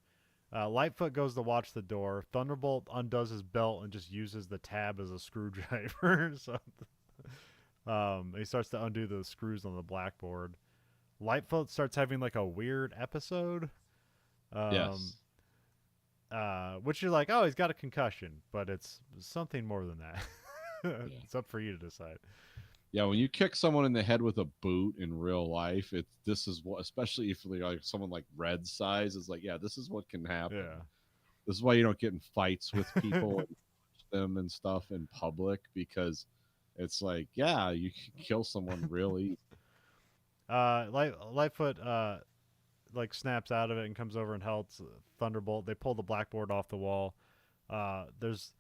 Lightfoot goes to watch the door. Thunderbolt undoes his belt and just uses the tab as a screwdriver. So he starts to undo the screws on the blackboard. Lightfoot starts having like a weird episode. Um, Yes. which you're like, oh, he's got a concussion, but it's something more than that. Yeah. It's up for you to decide. Yeah, when you kick someone in the head with a boot in real life, this is what, especially if like someone like Red size is like, yeah, this is what can happen. Yeah. This is why you don't get in fights with people and punch them and stuff in public, because it's like, yeah, you can kill someone really. Lightfoot like snaps out of it and comes over and helps Thunderbolt. They pull the blackboard off the wall. There's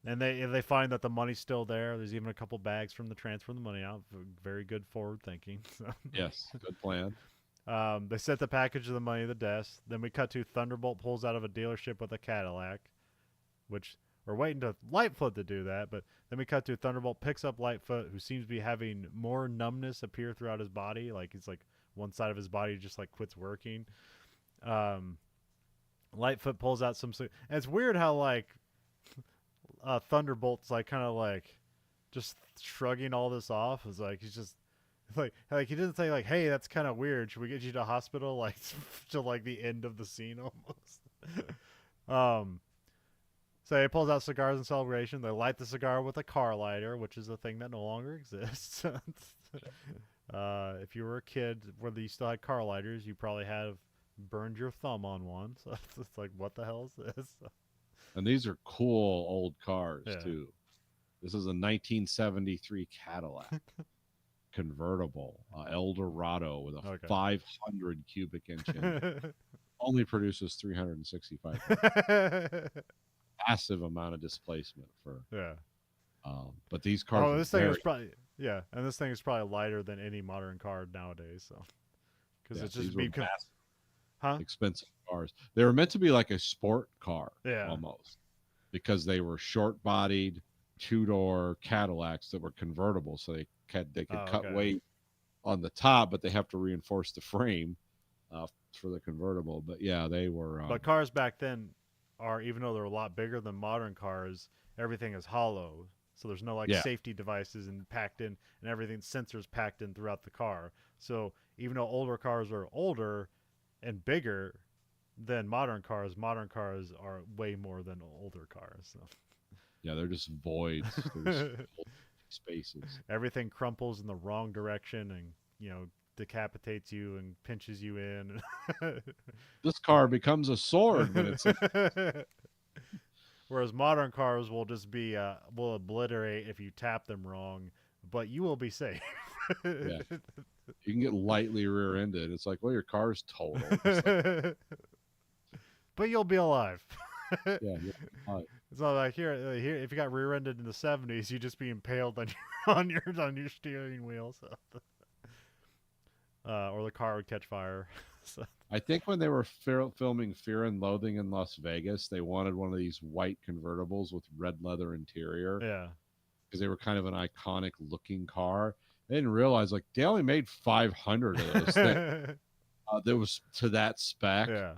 and they find that the money's still there. There's even a couple bags from the transfer of the money out. Very good forward thinking. So, Yes, good plan. they set the package of the money to the desk. Then we cut to Thunderbolt pulls out of a dealership with a Cadillac, which we're waiting to Lightfoot to do that. But then we cut to Thunderbolt picks up Lightfoot, who seems to be having more numbness appear throughout his body. Like it's like one side of his body just like quits working. Um, Lightfoot pulls out some. And it's weird how like Thunderbolt's like kind of like just shrugging all this off. It's like he's just like he didn't say like, hey, that's kind of weird. Should we get you to hospital? Like to like the end of the scene almost. um, so he pulls out cigars in celebration. They light the cigar with a car lighter, which is a thing that no longer exists. If you were a kid where you still had car lighters, you probably have burned your thumb on one. So it's like, what the hell is this? And these are cool old cars Yeah. too. This is a 1973 Cadillac convertible, Eldorado with a 500 cubic inch engine. Only produces 365. Massive amount of displacement for. Yeah. But these cars. Oh, this thing is probably and this thing is probably lighter than any modern car nowadays. So because it's just being expensive cars. They were meant to be like a sport car, yeah, almost, because they were short-bodied, two-door Cadillacs that were convertible, so they could cut weight on the top, but they have to reinforce the frame for the convertible. But yeah, they were. But cars back then are, even though they're a lot bigger than modern cars, everything is hollow. So there's no like safety devices and packed in, and everything sensors packed in throughout the car. So even though older cars are older and bigger than modern cars are way more than older cars. So. Yeah, they're just voids. There's spaces. Everything crumples in the wrong direction, and decapitates you and pinches you in. This car becomes a sword when it's. Whereas modern cars will just be will obliterate if you tap them wrong, but you will be safe. Yeah. You can get lightly rear-ended. It's like, well, your car's totaled. It's like, But you'll be alive. yeah, yeah. It's not like here. If you got rear-ended in the '70s, you just be impaled on your on your steering wheel, so, or the car would catch fire. So, I think when they were filming Fear and Loathing in Las Vegas, they wanted one of these white convertibles with red leather interior yeah. because they were kind of an iconic looking car. They didn't realize like they only made 500 of those things. That was to that spec. Yeah.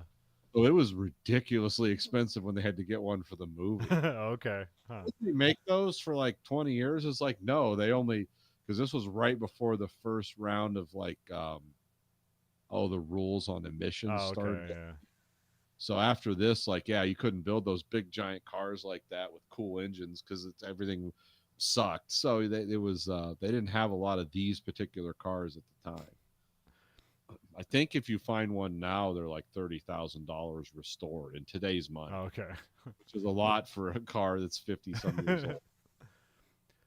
So it was ridiculously expensive when they had to get one for the movie. Okay. Huh. Did they make those for like 20 years? It's like, no, they only, because this was right before the first round of like, the rules on emissions Oh, started. okay. Yeah. So after this, like, yeah, you couldn't build those big giant cars like that with cool engines because everything sucked. So they didn't have a lot of these particular cars at the time. I think if you find one now, they're like $30,000 restored in today's money, Oh, okay. which is a lot for a car that's 50 some years old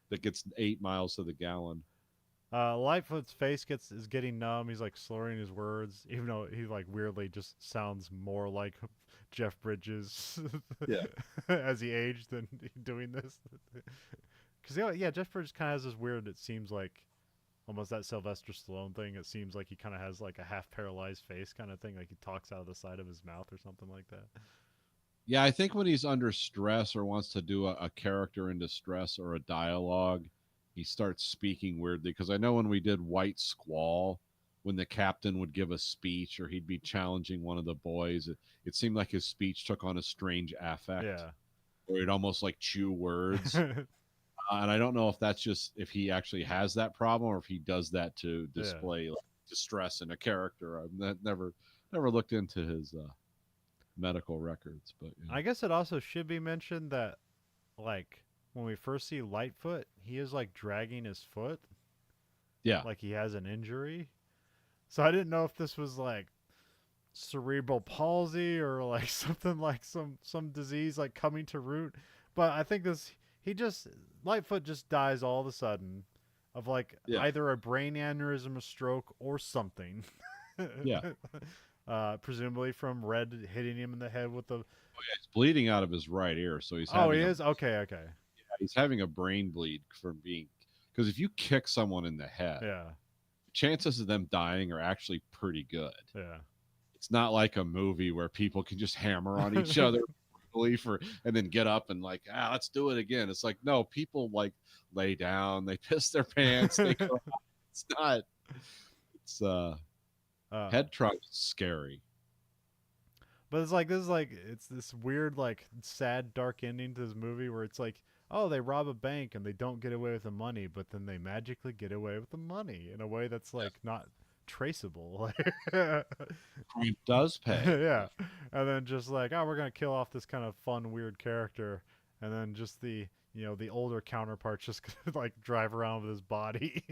that gets 8 miles to the gallon. Lightfoot's face is getting numb. He's like slurring his words, even though he like weirdly just sounds more like Jeff Bridges Yeah. as he aged than doing this. Because yeah, Jeff Bridges kind of has this weird. It seems like almost that Sylvester Stallone thing. It seems like he kind of has like a half paralyzed face kind of thing, like he talks out of the side of his mouth or something like that. Yeah, I think when he's under stress or wants to do a character in distress or a dialogue, he starts speaking weirdly. Because I know when we did White Squall, when the captain would give a speech or he'd be challenging one of the boys, it seemed like his speech took on a strange affect. Yeah. Or he'd almost like chew words. And I don't know if that's just if he actually has that problem or if he does that to display like, distress in a character. I've never looked into his medical records, but yeah. I guess it also should be mentioned that like when we first see Lightfoot, he is like dragging his foot. Yeah. Like he has an injury. So I didn't know if this was like cerebral palsy or like something like some disease like coming to root. But I think Lightfoot just dies all of a sudden of like either a brain aneurysm, a stroke, or something. Yeah. Presumably from Red hitting him in the head with the. Oh, yeah, he's bleeding out of his right ear, so he's. Oh, he is. Okay. Yeah, he's having a brain bleed from being because if you kick someone in the head, chances of them dying are actually pretty good. Yeah. It's not like a movie where people can just hammer on each other and then get up and like, let's do it again. It's like, no, people like lay down, they piss their pants, they cry. It's not. It's head trauma is scary. But it's this weird like sad dark ending to this movie where it's like, oh, they rob a bank and they don't get away with the money, but then they magically get away with the money in a way that's like not traceable. Crime does pay. Yeah. And then just like, oh, we're gonna kill off this kind of fun weird character, and then just the older counterparts just like drive around with his body.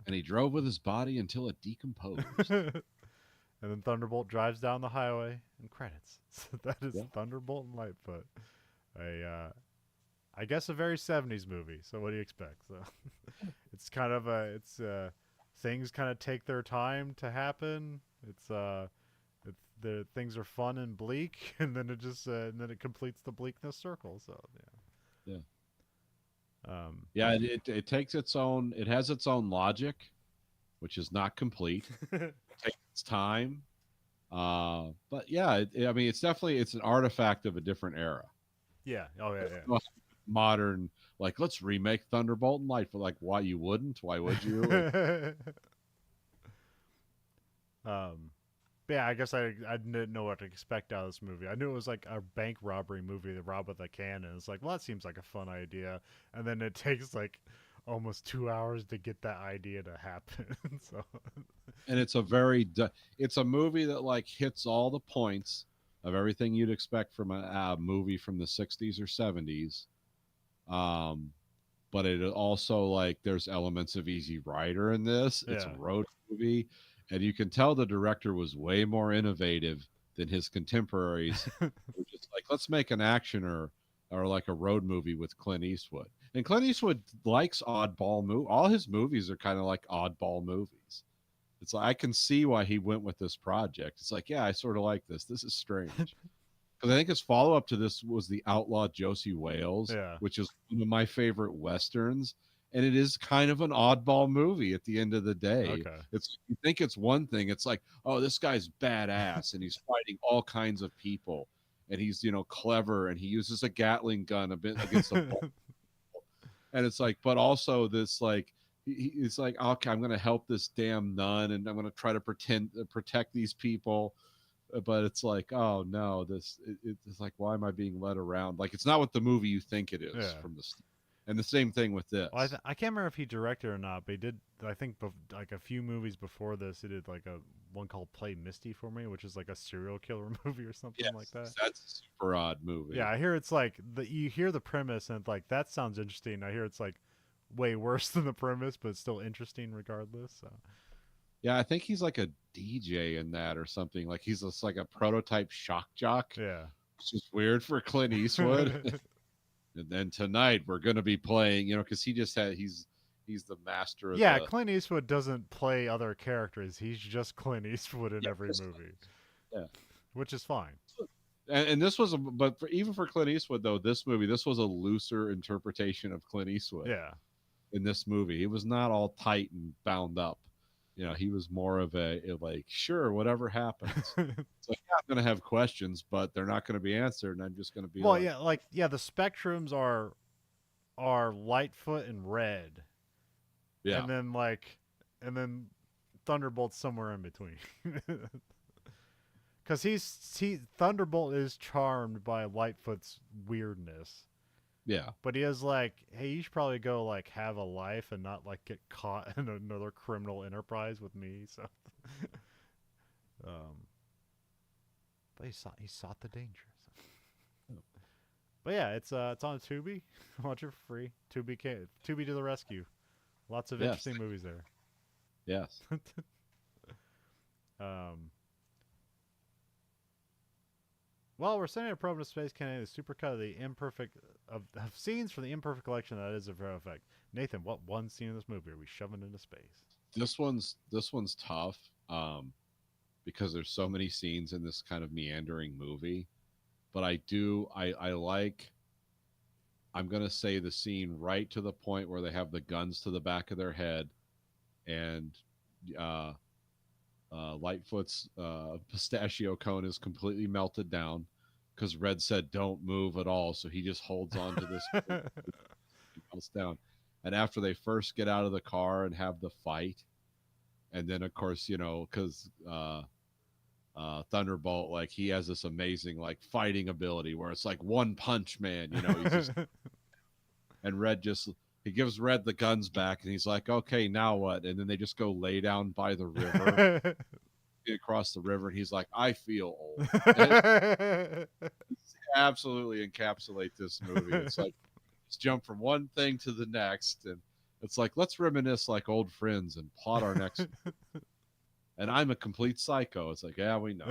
And he drove with his body until it decomposed. And then Thunderbolt drives down the highway and credits. So that is Thunderbolt and Lightfoot. I guess a very 70s movie. So what do you expect? So it's kind of things kind of take their time to happen. The things are fun and bleak, and then it completes the bleakness circle. So it takes its own. It has its own logic, which is not complete. It takes its time, but yeah, I mean, it's an artifact of a different era. Yeah. Oh yeah. Modern, like, let's remake Thunderbolt and Lightfoot. Like, why you wouldn't? Why would you? But yeah, I guess I didn't know what to expect out of this movie. I knew it was like a bank robbery movie, the rob with a cannon. It's like, well, that seems like a fun idea, and then it takes like almost 2 hours to get that idea to happen. So, and it's a movie that like hits all the points of everything you'd expect from a movie from the 60s or 70s. But it also like there's elements of Easy Rider in this. It's a road movie. And you can tell the director was way more innovative than his contemporaries. Just like, let's make an action or like a road movie with Clint Eastwood. And Clint Eastwood likes oddball All his movies are kind of like oddball movies. It's like I can see why he went with this project. It's like, yeah, I sort of like this. This is strange. Because I think his follow up to this was the Outlaw Josie Wales, Yeah. which is one of my favorite westerns, and it is kind of an oddball movie at the end of the day. Okay. It's you think it's one thing, it's like, oh, this guy's badass and he's fighting all kinds of people, and he's clever and he uses a Gatling gun a bit against a bull, and it's like, but also this like. He's like, okay, I'm going to help this damn nun, and I'm going to try to protect these people, but it's like, oh no, it's like, why am I being led around? Like, it's not what the movie you think it is Yeah. from the and the same thing with this. Well, I can't remember if he directed or not, but he did. I think like a few movies before this, he did like a one called "Play Misty for Me," which is like a serial killer movie or something Yes, like that. that's a super odd movie. Yeah, I hear it's like you hear the premise and like that sounds interesting. I hear it's like way worse than the premise, but it's still interesting regardless. So. Yeah, I think he's like a DJ in that or something. Like he's just like a prototype shock jock, Yeah. which is weird for Clint Eastwood. And then tonight we're going to be playing, because he's the master of Yeah, the. Clint Eastwood doesn't play other characters. He's just Clint Eastwood in every movie. Yeah. Which is fine. And this was, even for Clint Eastwood though, this was a looser interpretation of Clint Eastwood. Yeah. In this movie, he was not all tight and bound up. He was more of a like, sure, whatever happens. It's like, yeah, I'm going to have questions, but they're not going to be answered, and I'm just going to be well, the spectrums are Lightfoot and Red. Yeah. And then Thunderbolt's somewhere in between. Because Thunderbolt is charmed by Lightfoot's weirdness. Yeah. But he is like, hey, you should probably go like have a life and not like get caught in another criminal enterprise with me. So, but he sought the danger. So. But yeah, it's on Tubi. Watch it for free. Tubi to the rescue. Lots of interesting movies there. Yes. Well, we're sending a probe into space, Kennedy, the supercut of the imperfect of scenes from the imperfect collection that is a Verhoeven Effect. Nathan, what one scene in this movie are we shoving into space? This one's tough, because there's so many scenes in this kind of meandering movie. But I like. I'm gonna say the scene right to the point where they have the guns to the back of their head, and Lightfoot's pistachio cone is completely melted down because Red said don't move at all, so he just holds on to this. Melts down, and after they first get out of the car and have the fight, and then of course because Thunderbolt, like, he has this amazing like fighting ability where it's like one punch man, he's just and Red just he gives Red the guns back and he's like, okay, now what? And then they just go lay down by the river, get across the river, and he's like, I feel old. Absolutely encapsulate this movie. It's like just jump from one thing to the next, and it's like, let's reminisce like old friends and plot our next. And I'm a complete psycho. It's like, yeah, we know.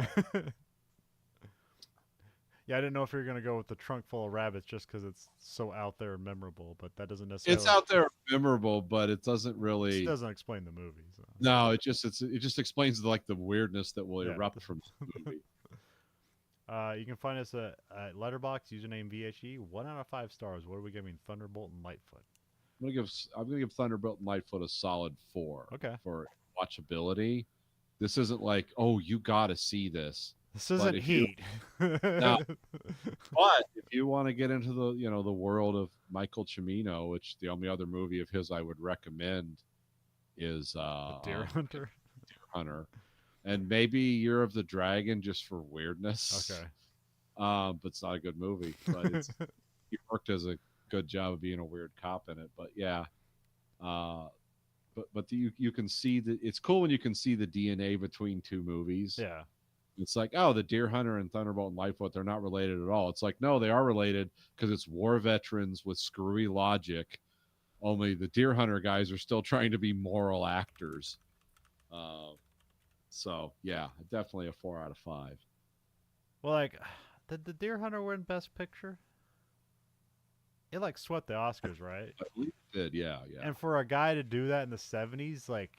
Yeah, I didn't know if you were gonna go with the trunk full of rabbits just because it's so out there and memorable, but that doesn't necessarily. It's out there memorable, but it doesn't really. It doesn't explain the movie. So. No, it just explains like the weirdness that will erupt from the movie. You can find us at Letterboxd, username VHE. 1 out of 5 stars. What are we giving Thunderbolt and Lightfoot? I'm gonna give Thunderbolt and Lightfoot a solid 4. Okay. For watchability. This isn't like, oh, you gotta see this. This isn't Heat. No, but if you want to get into the the world of Michael Cimino, which the only other movie of his I would recommend is Deer Hunter. Deer Hunter, and maybe Year of the Dragon just for weirdness. Okay. But it's not a good movie. But he worked as a good job of being a weird cop in it. But yeah. But you can see that it's cool when you can see the DNA between two movies. Yeah. It's like, oh, the Deer Hunter and Thunderbolt and Lightfoot, they're not related at all. It's like, no, they are related because it's war veterans with screwy logic. Only the Deer Hunter guys are still trying to be moral actors. So, yeah, definitely a 4 out of 5. Well, like, did the Deer Hunter win Best Picture? it like swept the Oscars, right? I believe it did. Yeah, yeah. And for a guy to do that in the 70s, like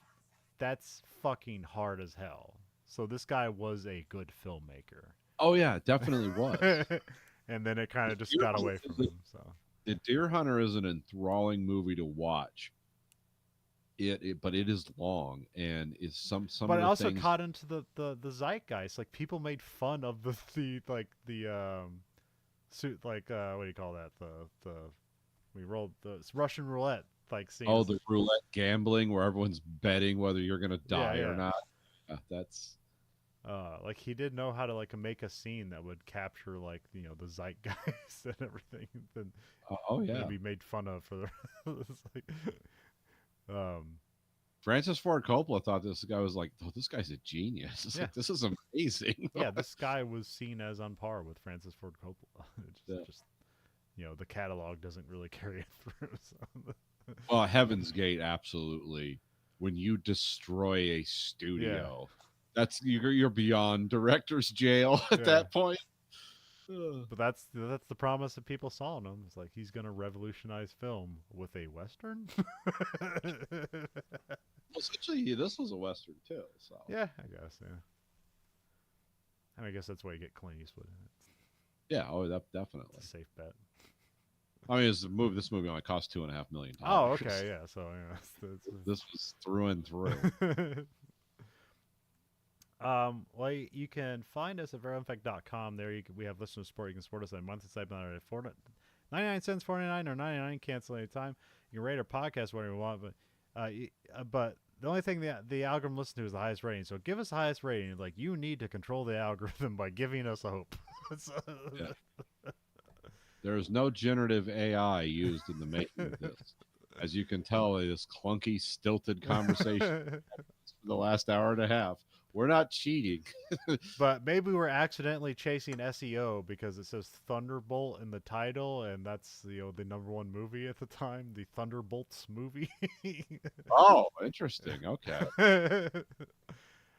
that's fucking hard as hell. So this guy was a good filmmaker. Oh yeah, it definitely was. And then it kind The of just Deer got Hunter away from is a, him. So, the Deer Hunter is an enthralling movie to watch. But it is long and is some but of it the also things. caught into the zeitgeist. Like people made fun of the like the suit like what do you call that the we rolled the Russian roulette like Oh, scenes. the roulette gambling where everyone's betting whether you're going to Yeah, die or yeah. not. That's Like he did know how to like make a scene that would capture like the zeitgeist and everything. Then oh it'd yeah. be made fun of for the it's like, um Francis Ford Coppola thought this guy was like, oh, this guy's a genius. It's yeah, like this is amazing. yeah. This guy was seen as on par with Francis Ford Coppola. Yeah. Just the catalog doesn't really carry it through. So. Well, Heaven's Gate, absolutely. When you destroy a Yeah, studio, that's you're beyond director's jail at yeah. that point. Ugh. But that's the promise that people saw in him. It's like he's gonna revolutionize film with a western. Essentially, this was a western too. So Yeah, I guess. Yeah, I mean, I guess that's why you get Clint Eastwood in it. yeah, oh, that It's definitely. a safe bet. I mean, it's a movie. This movie only cost $2.5 million. Oh, okay, yeah. So yeah, This was through and through. well, you can find us at verhoeveneffect.com. There, we have listener support. You can support us on a monthly stipend at 99 cents, 49 or 99. Cancel anytime. You can rate our podcast whatever you want, but the only thing the algorithm listens to is the highest rating. So give us the highest rating. Like you need to control the algorithm by giving us a hope. Yeah. There is no generative AI used in the making of this. As you can tell, this clunky, stilted conversation for the last hour and a half. We're not cheating. But maybe we're accidentally chasing SEO because it says Thunderbolt in the title, and that's the number one movie at the time, the Thunderbolts movie. Oh, interesting. Okay.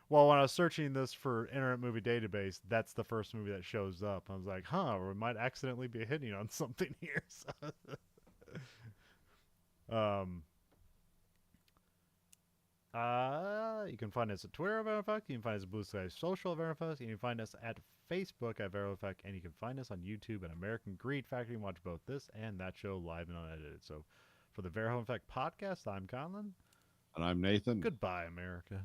Well, when I was searching this for Internet Movie Database, that's the first movie that shows up. I was like, huh, we might accidentally be hitting on something here. So, you can find us at Twitter at Verifec. You can find us at Blue Sky Social at Verifec. You can find us at Facebook at Verifec. And you can find us on YouTube at American Greed Factory and watch both this and that show live and unedited. So for the Verhoeven Effect podcast, I'm Conlon. And I'm Nathan. Goodbye, America.